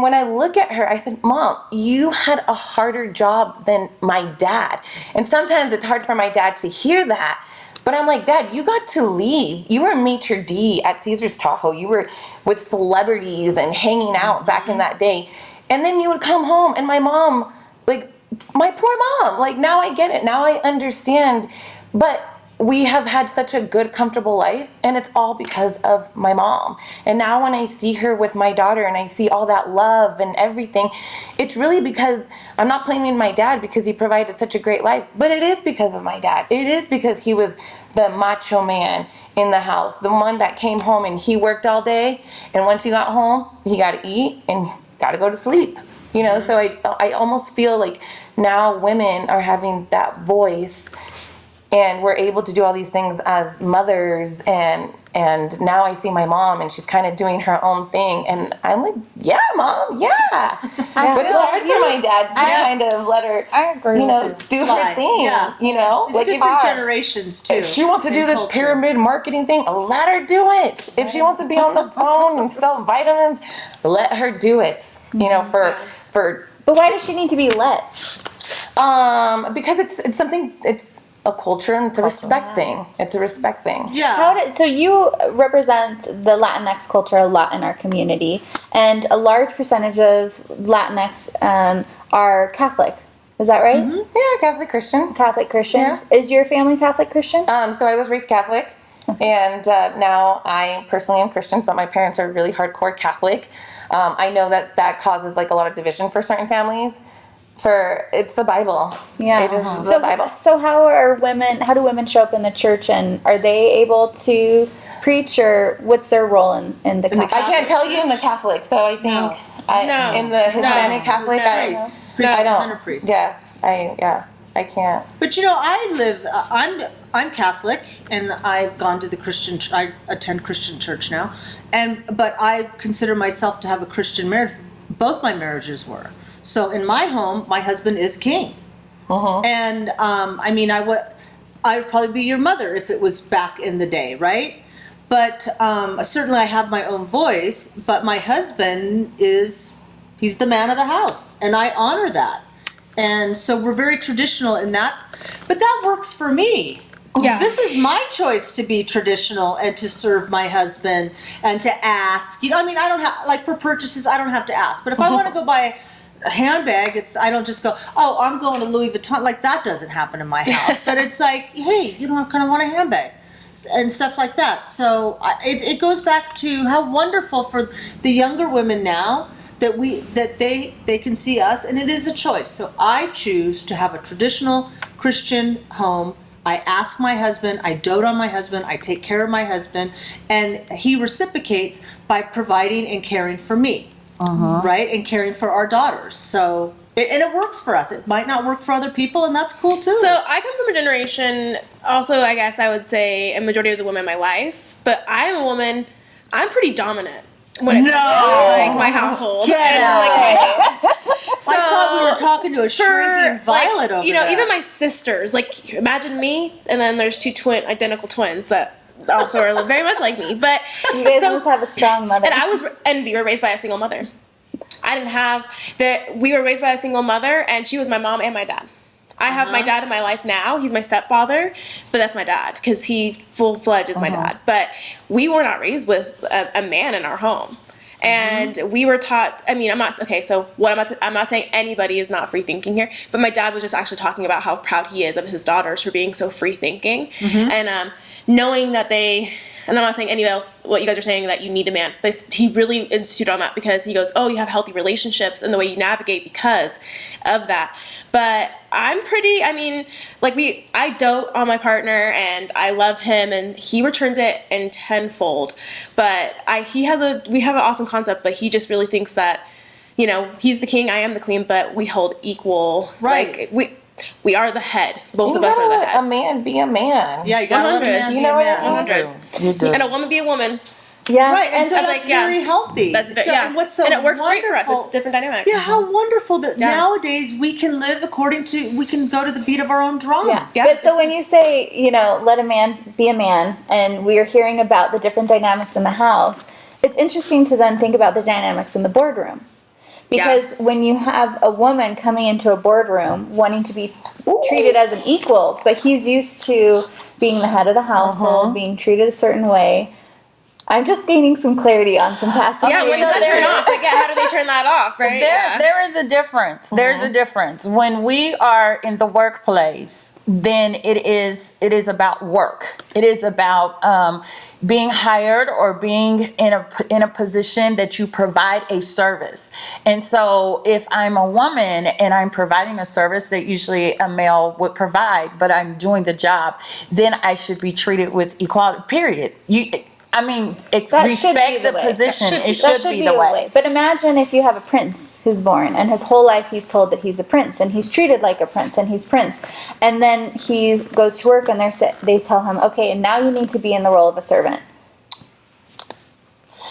when I look at her, I said, Mom, you had a harder job than my dad. And sometimes it's hard for my dad to hear that. But I'm like, Dad, you got to leave. You were maitre d' at Caesar's Tahoe. You were with celebrities and hanging out back in that day. And then you would come home, and my mom, like, my poor mom, like, now I get it. Now I understand. But we have had such a good, comfortable life, and it's all because of my mom. And now when I see her with my daughter and I see all that love and everything, it's really because I'm not blaming my dad because he provided such a great life, but it is because of my dad. It is because he was the macho man in the house, the one that came home and he worked all day, and once he got home, he got to eat and got to go to sleep. You know, so I almost feel like now women are having that voice, and we're able to do all these things as mothers, and now I see my mom, and she's kind of doing her own thing, and I'm like, yeah, Mom, yeah. But it's hard for my dad to kind of let her, you know, do her thing, you know. It's like different generations too. If she wants to do this pyramid marketing thing, let her do it. If she wants to be on the phone and sell vitamins, let her do it. You know, for. But why does she need to be let? Because it's something. It's a culture, and it's a respect thing. It's a respect thing. Yeah. So you represent the Latinx culture a lot in our community, and a large percentage of Latinx are Catholic. Is that right? Mm-hmm. Yeah, Catholic Christian. Catholic Christian. Yeah. Is your family Catholic Christian? So I was raised Catholic, and now I personally am Christian, but my parents are really hardcore Catholic. I know that causes like a lot of division for certain families. It's the Bible. Yeah. It is the Bible. So how do women show up in the church, and are they able to preach, or what's their role in the Catholic? I can't tell you in the Catholic, so I think in the Hispanic Catholic, I don't. I can't. But you know, I'm Catholic, and I've gone to the Christian. I attend Christian church now, but I consider myself to have a Christian marriage. Both my marriages were. So in my home, my husband is king, and I mean, I would probably be your mother if it was back in the day, right? But certainly I have my own voice. But my husband he's the man of the house, and I honor that. And so we're very traditional in that, but that works for me. Yeah. This is my choice to be traditional and to serve my husband and to ask. You know, I mean, I don't have, like for purchases, I don't have to ask. But if I want to go buy a handbag, I don't just go, oh, I'm going to Louis Vuitton. Like that doesn't happen in my house. But it's like, hey, you know, I kind of want a handbag and stuff like that. So it goes back to how wonderful for the younger women now that they can see us, and it is a choice. So I choose to have a traditional Christian home I ask my husband, I dote on my husband, I take care of my husband, and he reciprocates by providing and caring for me, right? And caring for our daughters. So, and it works for us. It might not work for other people, and that's cool too. So I come from a generation, also, I guess I would say a majority of the women in my life, but I'm a woman, I'm pretty dominant when it comes to like my household. Get And, out. like, my husband. I thought we were talking to a shrinking Violet over you know, there. even my sisters, like imagine me, and then there's two identical twins that also are very much like me. But You guys must have a strong mother. and we were raised by a single mother. I didn't have we were raised by a single mother, and she was my mom and my dad. I have my dad in my life now. He's my stepfather, but that's my dad because he full-fledged is my dad. But we were not raised with a man in our home. And we were taught, I mean, I'm not saying anybody is not free thinking here, but my dad was just actually talking about how proud he is of his daughters for being so free thinking. And knowing that and I'm not saying anybody else, what you guys are saying, that you need a man, but he really instituted on that because he goes, oh, you have healthy relationships and the way you navigate because of that. But I'm pretty, I mean, like I dote on my partner and I love him and he returns it in tenfold. But we have an awesome concept, but he just really thinks that, you know, he's the king, I am the queen, but we hold equal. Right. Like, we are the head. Both of us are the head. A man be a man. Yeah, you gotta let a 100. man You be know a what man. I mean? 100. You do. And a woman be a woman. Yeah. Right, and so I was that's like, yeah. very healthy. What's so and it works great for us. It's different dynamics. Yeah, how wonderful that nowadays we can live we can go to the beat of our own drum. Yeah. Yeah. But so when you say, you know, let a man be a man, and we're hearing about the different dynamics in the house, it's interesting to then think about the dynamics in the boardroom. Because when you have a woman coming into a boardroom wanting to be treated as an equal, but he's used to being the head of the household, being treated a certain way. I'm just gaining some clarity on some past Yeah, when does experiences. that turn off? Like, how do they turn that off, right? There is a difference. There's a difference. When we are in the workplace, then it is about work. It is about being hired or being in a position that you provide a service. And so if I'm a woman and I'm providing a service that usually a male would provide, but I'm doing the job, then I should be treated with equality, period. Respect the position. It should be the way. But imagine if you have a prince who's born, and his whole life he's told that he's a prince, and he's treated like a prince, and he's prince. And then he goes to work, and they tell him, okay, and now you need to be in the role of a servant.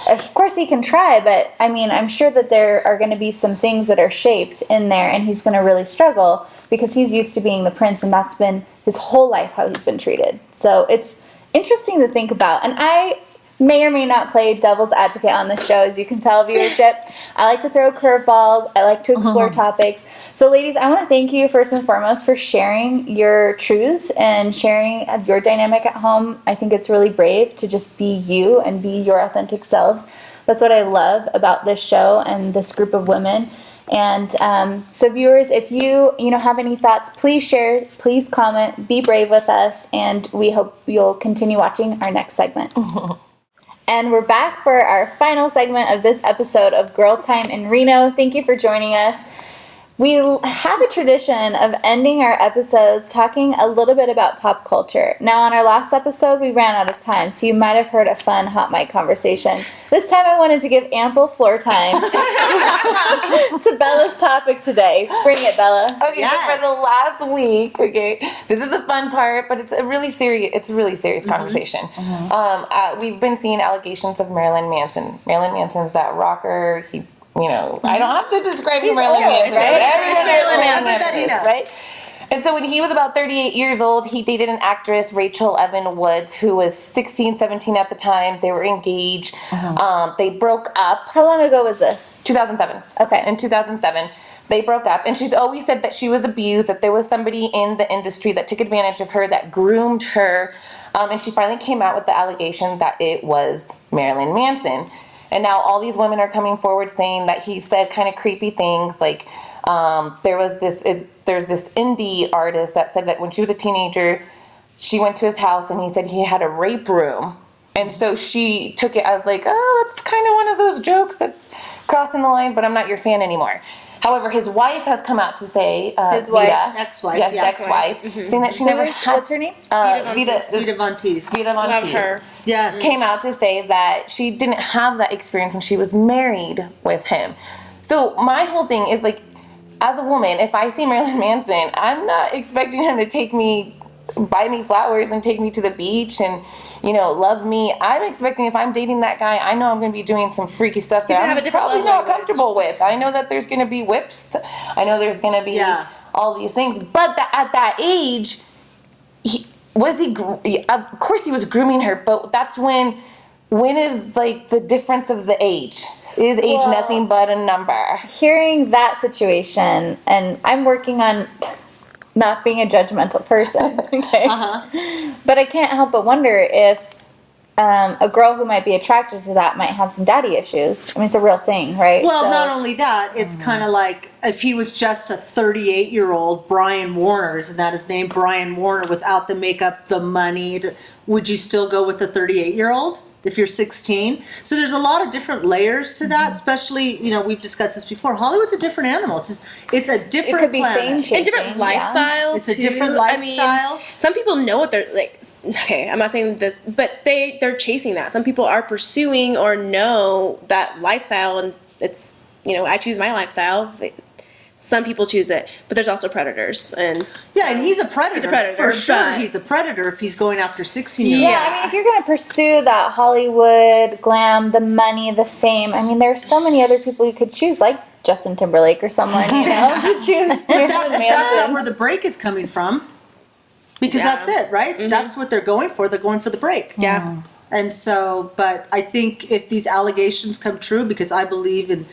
Of course he can try, but I mean, I'm sure that there are going to be some things that are shaped in there, and he's going to really struggle because he's used to being the prince, and that's been his whole life how he's been treated. So it's interesting to think about. And I may or may not play devil's advocate on this show, as you can tell, viewership. I like to throw curveballs. I like to explore topics. So, ladies, I want to thank you first and foremost for sharing your truths and sharing your dynamic at home. I think it's really brave to just be you and be your authentic selves. That's what I love about this show and this group of women. And so, viewers, if you have any thoughts, please share, please comment, be brave with us, and we hope you'll continue watching our next segment. And we're back for our final segment of this episode of Girl Time in Reno. Thank you for joining us. We have a tradition of ending our episodes talking a little bit about pop culture. Now, on our last episode, we ran out of time, so you might have heard a fun hot mic conversation. This time, I wanted to give ample floor time to Bella's topic today. Bring it, Bella. Okay, Yes. so for the last week, this is a fun part, but it's a really serious conversation. We've been seeing allegations of Marilyn Manson. Marilyn Manson's that rocker. I don't have to describe who Marilyn Manson is. Everybody knows. Right? And so when he was about 38 years old, he dated an actress, Rachel Evan Woods, who was 16, 17 at the time. They were engaged. They broke up. How long ago was this? 2007. Okay. In 2007. They broke up, and she's always said that she was abused, that there was somebody in the industry that took advantage of her, that groomed her, and she finally came out with the allegation that it was Marilyn Manson. And now all these women are coming forward saying that he said kind of creepy things, like there's this indie artist that said that when she was a teenager, she went to his house and he said he had a rape room And so she took it as like, oh, that's kind of one of those jokes that's crossing the line, but I'm not your fan anymore. However, his wife has come out to say, His wife, ex-wife, yes, yeah. ex-wife, saying that she never had. What's her name? Vita Von Teese. Love her. Yes. Came out to say that she didn't have that experience when she was married with him. So my whole thing is like, as a woman, if I see Marilyn Manson, I'm not expecting him to buy me flowers and take me to the beach and, love me. I'm expecting if I'm dating that guy, I know I'm going to be doing some freaky stuff that I'm probably not comfortable with. I know that there's going to be whips. I know there's going to be all these things. But at that age, of course he was grooming her, but that's when is like the difference of the age? Is age nothing but a number? Hearing that situation, and I'm working on not being a judgmental person, okay? But I can't help but wonder if a girl who might be attracted to that might have some daddy issues. I mean, it's a real thing, right? Well, not only that, it's kind of like if he was just a 38-year-old Brian Warner, isn't that his name? Brian Warner, without the makeup, the money, would you still go with a 38-year-old? If you're 16. So there's a lot of different layers to that, especially, we've discussed this before. Hollywood's a different animal. It's a different it could be planet. And different lifestyle, It's a different lifestyle. I mean, some people know what they're like. Okay, I'm not saying this, but they're chasing that. Some people are pursuing or know that lifestyle, and it's, I choose my lifestyle. Some people choose it, but there's also predators, and he's a predator. He's a predator for sure. He's a predator if he's going after 16-year-olds. Yeah, I mean, if you're going to pursue that Hollywood glam, the money, the fame, I mean, there's so many other people you could choose, like Justin Timberlake or someone, to choose. But that's not where the break is coming from, because that's it, right? That's what they're going for. They're going for the break. Yeah. And so, but I think if these allegations come true, because I believe in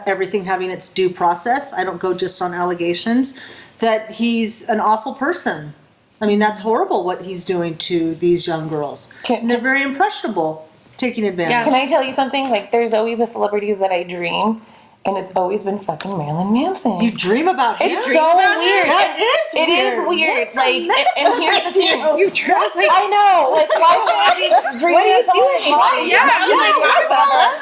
everything having its due process. I don't go just on allegations, that he's an awful person. I mean, that's horrible what he's doing to these young girls. And they're very impressionable, taking advantage. Yeah. Can I tell you something? Like, there's always a celebrity that I dream, and it's always been fucking Marilyn Manson. You dream about him? It's so weird. That is weird. It is weird. Like, and here's the thing. You trust like I know. Like, why would I be dreaming of someone else? Yeah, I'm like,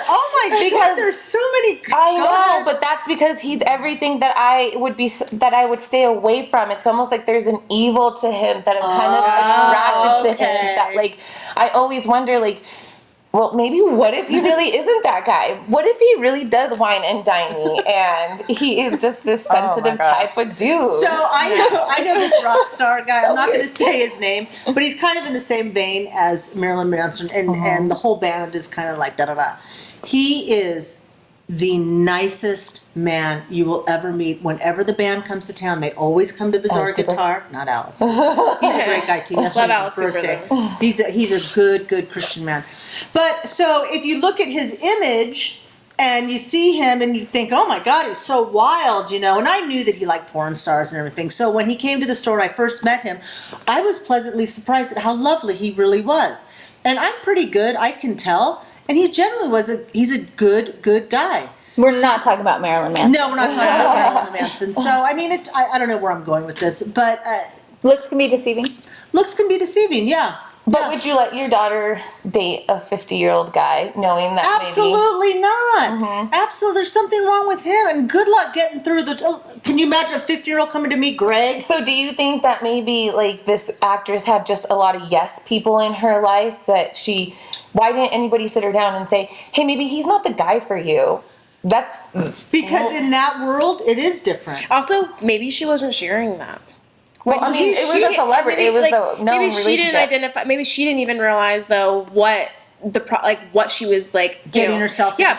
oh my God, Because there's so many. I know, but that's because he's everything that I would stay away from. It's almost like there's an evil to him that I'm kind of attracted to him. That, like, I always wonder, like, well, maybe what if he really isn't that guy? What if he really does wine and dine me, and he is just this sensitive type of dude? So I know this rock star guy. I'm not going to say his name, but he's kind of in the same vein as Marilyn Manson, and the whole band is kind of like da-da-da. He is the nicest man you will ever meet. Whenever the band comes to town, they always come to Bizarre Guitar. Not Alice. He's a great guy too. Yesterday was his birthday. He's a good Christian man. But so if you look at his image and you see him and you think, oh my God, he's so wild, and I knew that he liked porn stars and everything. So when he came to the store and I first met him, I was pleasantly surprised at how lovely he really was. And I'm pretty good, I can tell. And he generally he's a good guy. We're not talking about Marilyn Manson. No, we're not talking about Marilyn Manson. So, I mean, I don't know where I'm going with this, but... looks can be deceiving. Looks can be deceiving, yeah. But would you let your daughter date a 50-year-old guy, knowing that Absolutely not. Absolutely. There's something wrong with him, and good luck getting through can you imagine a 50-year-old coming to meet Greg? So do you think that maybe, like, this actress had just a lot of yes people in her life that why didn't anybody sit her down and say, hey, maybe he's not the guy for you? That's... Because in that world, it is different. Also, maybe she wasn't sharing that. Well, I mean, it was a celebrity. It was a known relationship. Maybe she didn't identify. Maybe she didn't even realize though what what she was like getting herself into.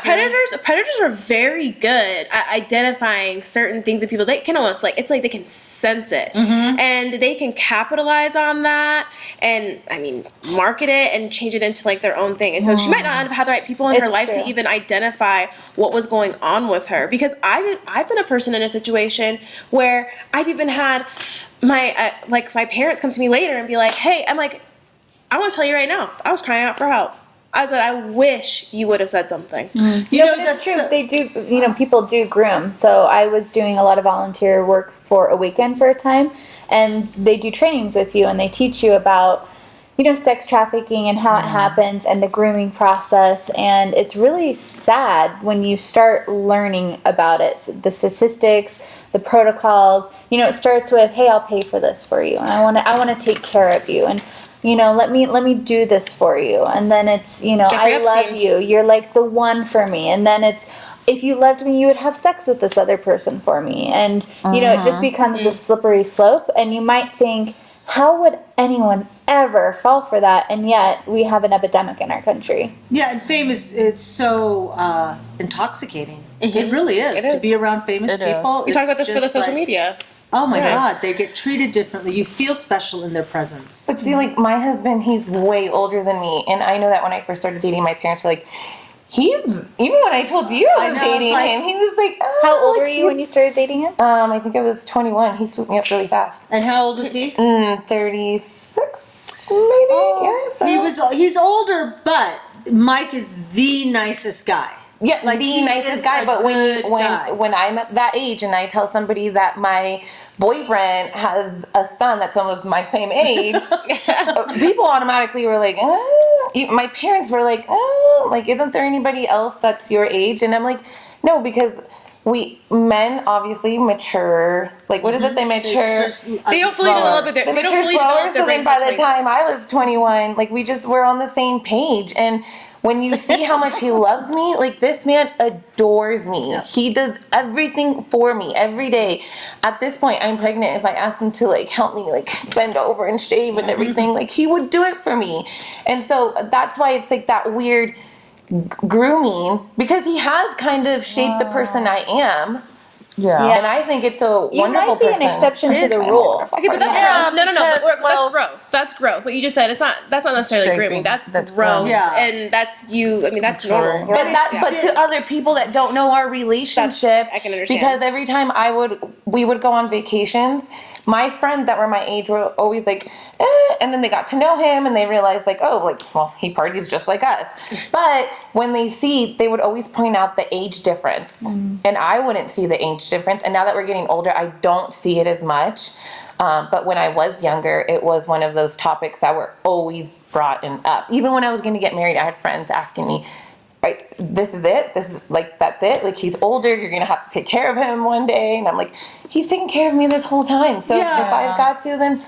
Predators are very good at identifying certain things in people. They can almost it's like they can sense it, and they can capitalize on that, and I mean market it and change it into like their own thing. And so she might not have had the right people in her life to even identify what was going on with her. Because I've been a person in a situation where I've even had my my parents come to me later and be like, hey, I'm like, I want to tell you right now, I was crying out for help. I said, I wish you would have said something. But it's true. They do, people do groom. So I was doing a lot of volunteer work for a weekend for a time, and they do trainings with you, and they teach you about, sex trafficking and how it happens and the grooming process. And it's really sad when you start learning about it. The statistics, the protocols, it starts with, hey, I'll pay for this for you. And I want to take care of you. And, let me do this for you. And then it's, I love you. You're like the one for me. And then it's, if you loved me, you would have sex with this other person for me. And, it just becomes a slippery slope. And you might think, how would anyone ever fall for that? And yet we have an epidemic in our country. Yeah, and fame is so intoxicating. It really is. To be around famous people. We talk about this for the social media. Oh my God, they get treated differently. You feel special in their presence. But see, like my husband, he's way older than me. And I know that when I first started dating, my parents were like, even when I told you I was dating him, he was like, how old were you when you started dating him? I think I was 21. He swooped me up really fast. And how old was he? 36, maybe. He's older, but Mike is the nicest guy. Yeah, like the nicest guy. But when I'm at that age and I tell somebody that my boyfriend has a son that's almost my same age, people automatically were like, my parents were like, like, isn't there anybody else that's your age? And I'm like, no, because men obviously mature. Like, what is it? They mature. They don't fully develop it. They mature slower. So then by the time I was 21, like, we're on the same page. And when you see how much he loves me, like, this man adores me. Yeah. He does everything for me every day. At this point, I'm pregnant. If I asked him to, like, help me, like, bend over and shave and everything, like, he would do it for me. And so that's why it's like that weird grooming, because he has kind of shaped the person I am. Yeah. And I think it's a wonderful person. You might be an exception to the rule. Okay, but that's growth. No. That's growth. That's growth. What you just said, that's not necessarily grooming. That's growth. Yeah. And that's you. I mean, that's normal. But to other people that don't know our relationship, I can understand. Because every time we would go on vacations, my friends that were my age were always like, and then they got to know him and they realized like, he parties just like us. But when they would always point out the age difference. And I wouldn't see the age difference. And now that we're getting older, I don't see it as much. But when I was younger, it was one of those topics that were always brought up. Even when I was going to get married, I had friends asking me, like, this is it? This is like, that's it? Like, he's older, you're going to have to take care of him one day. And I'm like, he's taking care of me this whole time. So if I've got to, then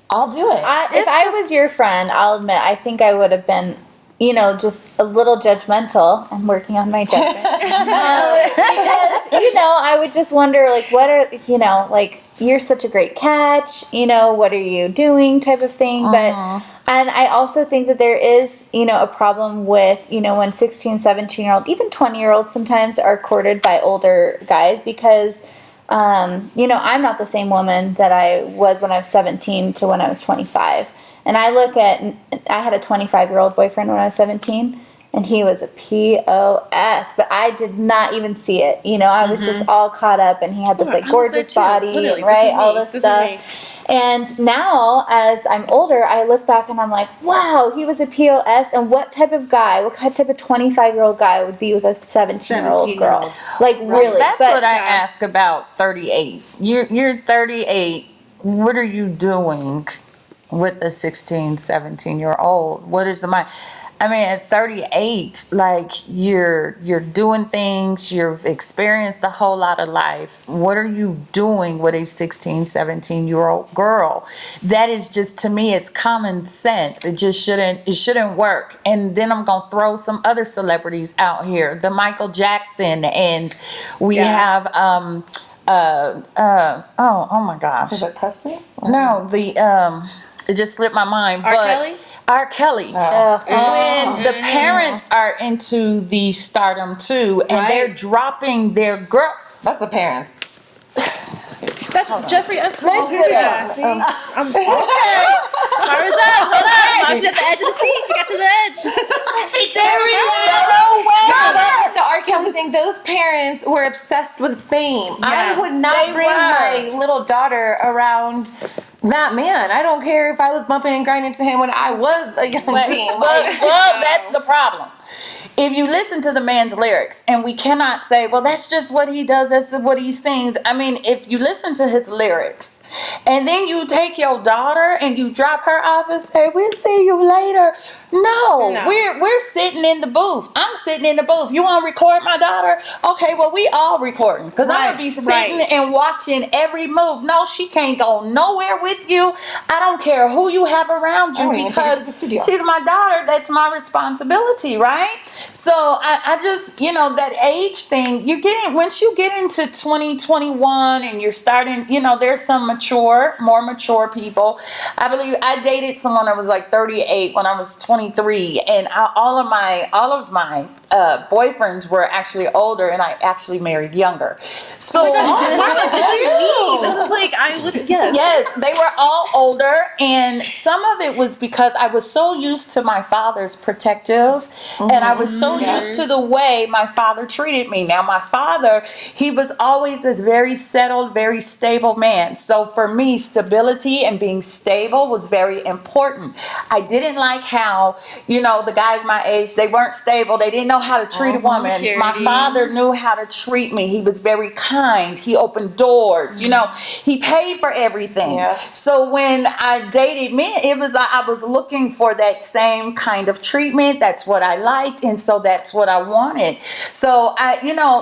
I'll do it. If I was your friend, I'll admit, I think I would have been, just a little judgmental. I'm working on my judgment. Because, I would just wonder, like, what are, like, you're such a great catch, what are you doing type of thing. But, and I also think that there is, a problem with, when 16, 17-year-old, even 20-year-olds sometimes are courted by older guys because, I'm not the same woman that I was when I was 17 to when I was 25. And I had a 25-year-old boyfriend when I was 17, and he was a POS, but I did not even see it. I was just all caught up, and he had this like gorgeous body, right? All this stuff. And now, as I'm older, I look back and I'm like, wow, he was a POS. And what type of guy, what type of 25-year-old guy would be with a 17-year-old girl? Like, really? That's what I ask about 38. You're 38. What are you doing with a 16, 17-year-old? What is the mind? I mean, at 38, like, you're doing things, you've experienced a whole lot of life. What are you doing with a 16, 17-year-old girl? That is just, to me, it's common sense. It shouldn't work. And then I'm going to throw some other celebrities out here. The Michael Jackson, and we have, oh my gosh. Is it Presley? No, it just slipped my mind. R. Kelly. When the parents are into the stardom too, and they're dropping their girl. That's the parents. That's Jeffrey Epstein. See? I'm okay. Mara's up. Hold up. She's at the edge of the seat. She got to the edge. The R. Kelly thing, those parents were obsessed with fame. Yes, I would not bring my little daughter around that man. I don't care if I was bumping and grinding to him when I was a young teen. Well, that's the problem. If you listen to the man's lyrics, and we cannot say, well, that's just what he does, that's what he sings. I mean, if you listen to his lyrics and then you take your daughter and you drop her off and say, we'll see you later. No. We're sitting in the booth. I'm sitting in the booth. You want to record my daughter? Okay, well, we all recording, because I'm going to be sitting and watching every move. No, she can't go nowhere with you. I don't care who you have around you, because she's my daughter. That's my responsibility, right? So I just, that age thing, once you get into 2021 and you're starting, there's some more mature people. I believe I dated someone that was like 38 when I was 23, and all of my boyfriends were actually older, and I actually married younger. So yes, they were all older, and some of it was because I was so used to my father's protective, and I was so used to the way my father treated me. Now, my father, he was always this very settled, very stable man. So for me, stability and being stable was very important. I didn't like how, the guys my age, they weren't stable. They didn't know how to treat a woman. Security. My father knew how to treat me. He was very kind. He opened doors. He paid for everything. Yeah. So when I dated men, it was I was looking for that same kind of treatment. That's what I liked, and so that's what I wanted. So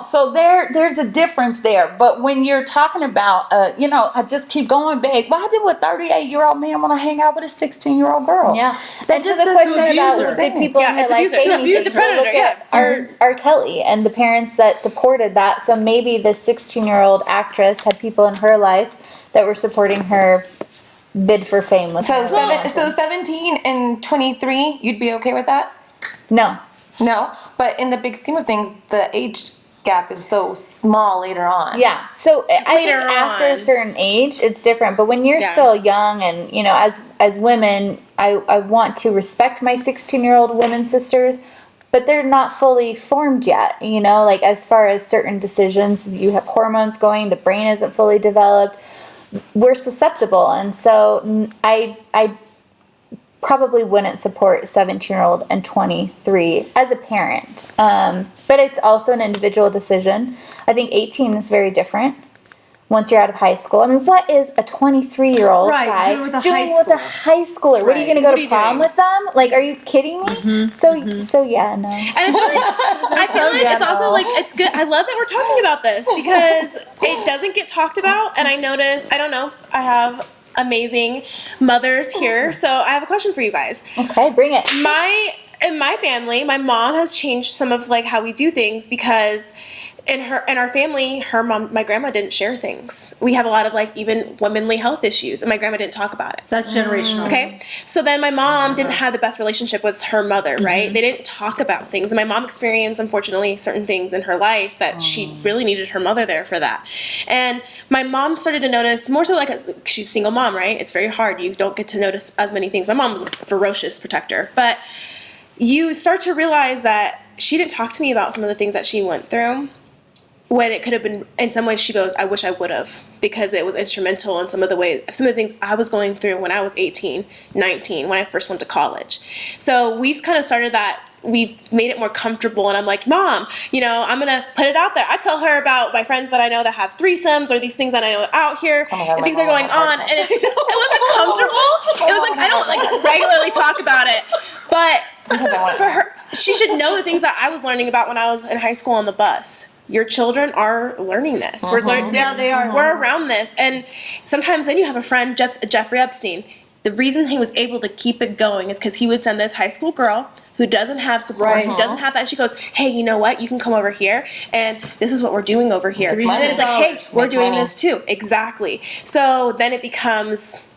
so there's a difference there. But when you're talking about, I just keep going back. Why did a 38-year-old man want to hang out with a 16-year-old girl? Yeah, that just the question about did people in her life say anything? It's a predator. Yeah, R. Kelly and the parents that supported that. So maybe the 16-year-old actress had people in her life that were supporting her bid for fame. With so 17 and 23, you'd be okay with that? No, but in the big scheme of things, the age gap is so small later on. Yeah, so I think after a certain age, it's different. But when you're still young, and as women, I want to respect my 16-year-old women sisters, but they're not fully formed yet. Like as far as certain decisions, you have hormones going, the brain isn't fully developed. We're susceptible, and so I probably wouldn't support 17-year-old and 23 as a parent. But it's also an individual decision. I think 18 is very different once you're out of high school. I mean, what is a 23-year-old guy doing with a high schooler? Right. What are you going to go to prom with them? Like, are you kidding me? Mm-hmm. So yeah, no. And I feel like it's also like, it's good. I love that we're talking about this because it doesn't get talked about. And I notice, I don't know, I have amazing mothers here. So I have a question for you guys. Okay, bring it. In my family, my mom has changed some of like how we do things because in our family, her mom, my grandma didn't share things. We have a lot of like even womanly health issues, and my grandma didn't talk about it. That's generational. Okay, so then my mom didn't have the best relationship with her mother, right? They didn't talk about things, and my mom experienced, unfortunately, certain things in her life that she really needed her mother there for that. And my mom started to notice more so like she's a single mom, right? It's very hard. You don't get to notice as many things. My mom was a ferocious protector, but you start to realize that she didn't talk to me about some of the things that she went through. When it could have been, in some ways she goes, I wish I would have, because it was instrumental in some of the things I was going through when I was 18, 19, when I first went to college. So we've kind of started that, we've made it more comfortable, and I'm like, Mom, I'm going to put it out there. I tell her about my friends that I know that have threesomes or these things that I know out here, and things are going on, and it wasn't comfortable. It was like, I don't like regularly talk about it, but for her, she should know the things that I was learning about when I was in high school on the bus. Your children are learning this. We're learning. Yeah, they are. We're around this, and sometimes then you have a friend, Jeffrey Epstein. The reason he was able to keep it going is because he would send this high school girl who doesn't have support, who doesn't have that. And she goes, hey, you know what? You can come over here, and this is what we're doing over here. And then it's like, hey, we're doing this too. Exactly. So then it becomes.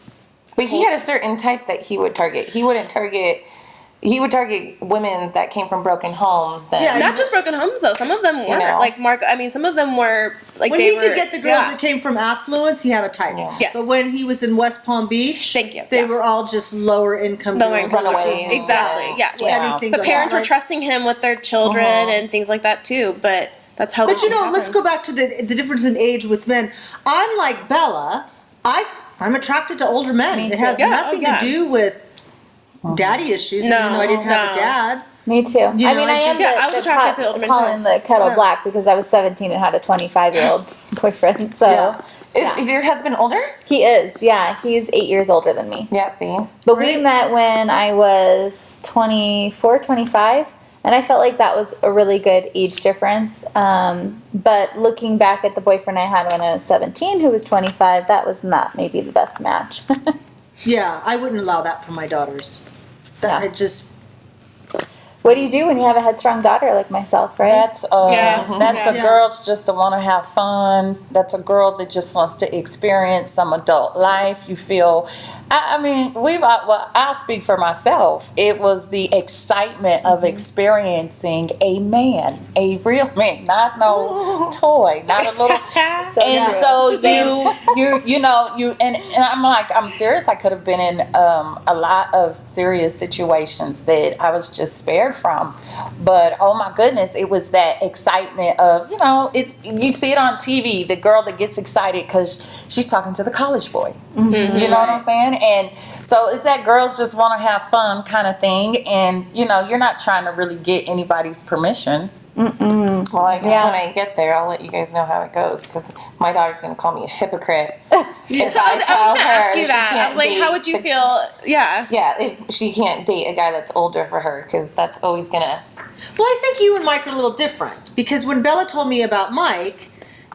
But he had a certain type that he would target. He would target women that came from broken homes. And, not just broken homes, though. Some of them weren't. Like Mark, I mean, some of them were like when he could get the girls that came from affluence, he had a type. Yeah. Yes. But when he was in West Palm Beach, they were all just lower income girls. Runaways. Exactly. Yes. Yeah. But parents were trusting him with their children and things like that too. But that's how. But let's go back to the difference in age with men. I'm like Bella. I'm attracted to older men. It has nothing to do with daddy issues, even though I didn't have a dad. Me too. I was attracted to older men calling the kettle black because I was 17 and had a 25-year-old boyfriend. So Is your husband older? He is, yeah. He's 8 years older than me. Yeah, see. But we met when I was 24, 25, and I felt like that was a really good age difference. But looking back at the boyfriend I had when I was 17, who was 25, that was not maybe the best match. Yeah, I wouldn't allow that for my daughters. That I just. What do you do when you have a headstrong daughter like myself, right? That's a girl just to want to have fun. That's a girl that just wants to experience some adult life. You feel, I mean, I'll speak for myself. It was the excitement of experiencing a man, a real man, not no toy, not a little. And I'm like, I'm serious. I could have been in a lot of serious situations that I was just spared from, but oh my goodness, it was that excitement of, you see it on TV, the girl that gets excited because she's talking to the college boy. Mm-hmm. You know what I'm saying? And so it's that girls just want to have fun kind of thing, and you're not trying to really get anybody's permission. Mm-mm. Well, I guess when I get there, I'll let you guys know how it goes, because my daughter's going to call me a hypocrite. So I was going to ask you that. I was like, how would you feel? Yeah. Yeah, if she can't date a guy that's older for her, because that's always going to... Well, I think you and Mike are a little different, because when Bella told me about Mike,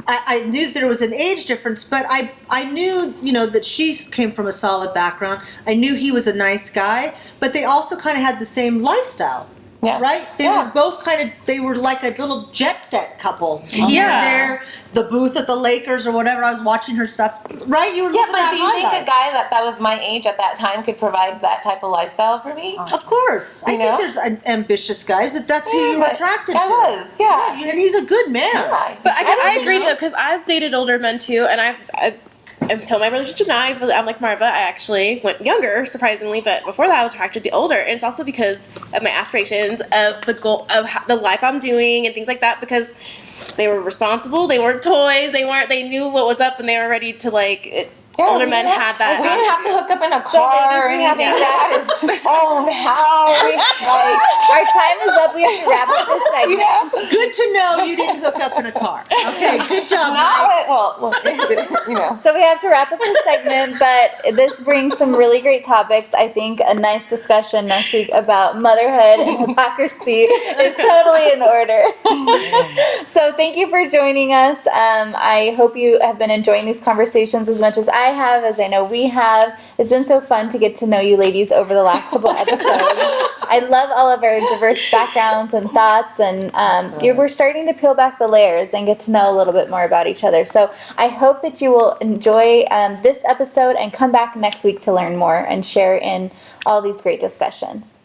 I knew that there was an age difference, but I knew, that she came from a solid background. I knew he was a nice guy, but they also kind of had the same lifestyle. Yeah. Right? They were both they were like a little jet set couple. Here and there, the booth at the Lakers or whatever, I was watching her stuff. Right? You were but do you think a guy that was my age at that time could provide that type of lifestyle for me? Of course. I think there's ambitious guys, but that's who you were attracted to. I was, and he's a good man. Yeah. But I agree, though, because I've dated older men, too, and until my relationship now, I'm like Marva, I actually went younger, surprisingly, but before that I was attracted to older, and it's also because of my aspirations, of the goal, of the life I'm doing, and things like that, because they were responsible, they weren't toys, they knew what was up, and they were ready to, older men had that. We didn't have to hook up in a car or anything. Own house. Our time is up. We have to wrap up this segment. Good to know you didn't hook up in a car. Okay, good job. So we have to wrap up this segment, but this brings some really great topics. I think a nice discussion next week about motherhood and hypocrisy is totally in order. So thank you for joining us. I hope you have been enjoying these conversations as much as I have, as I know we have. It's been so fun to get to know you ladies over the last couple episodes. I love all of our diverse backgrounds and thoughts, and we're starting to peel back the layers and get to know a little bit more about each other. So I hope that you will enjoy this episode and come back next week to learn more and share in all these great discussions.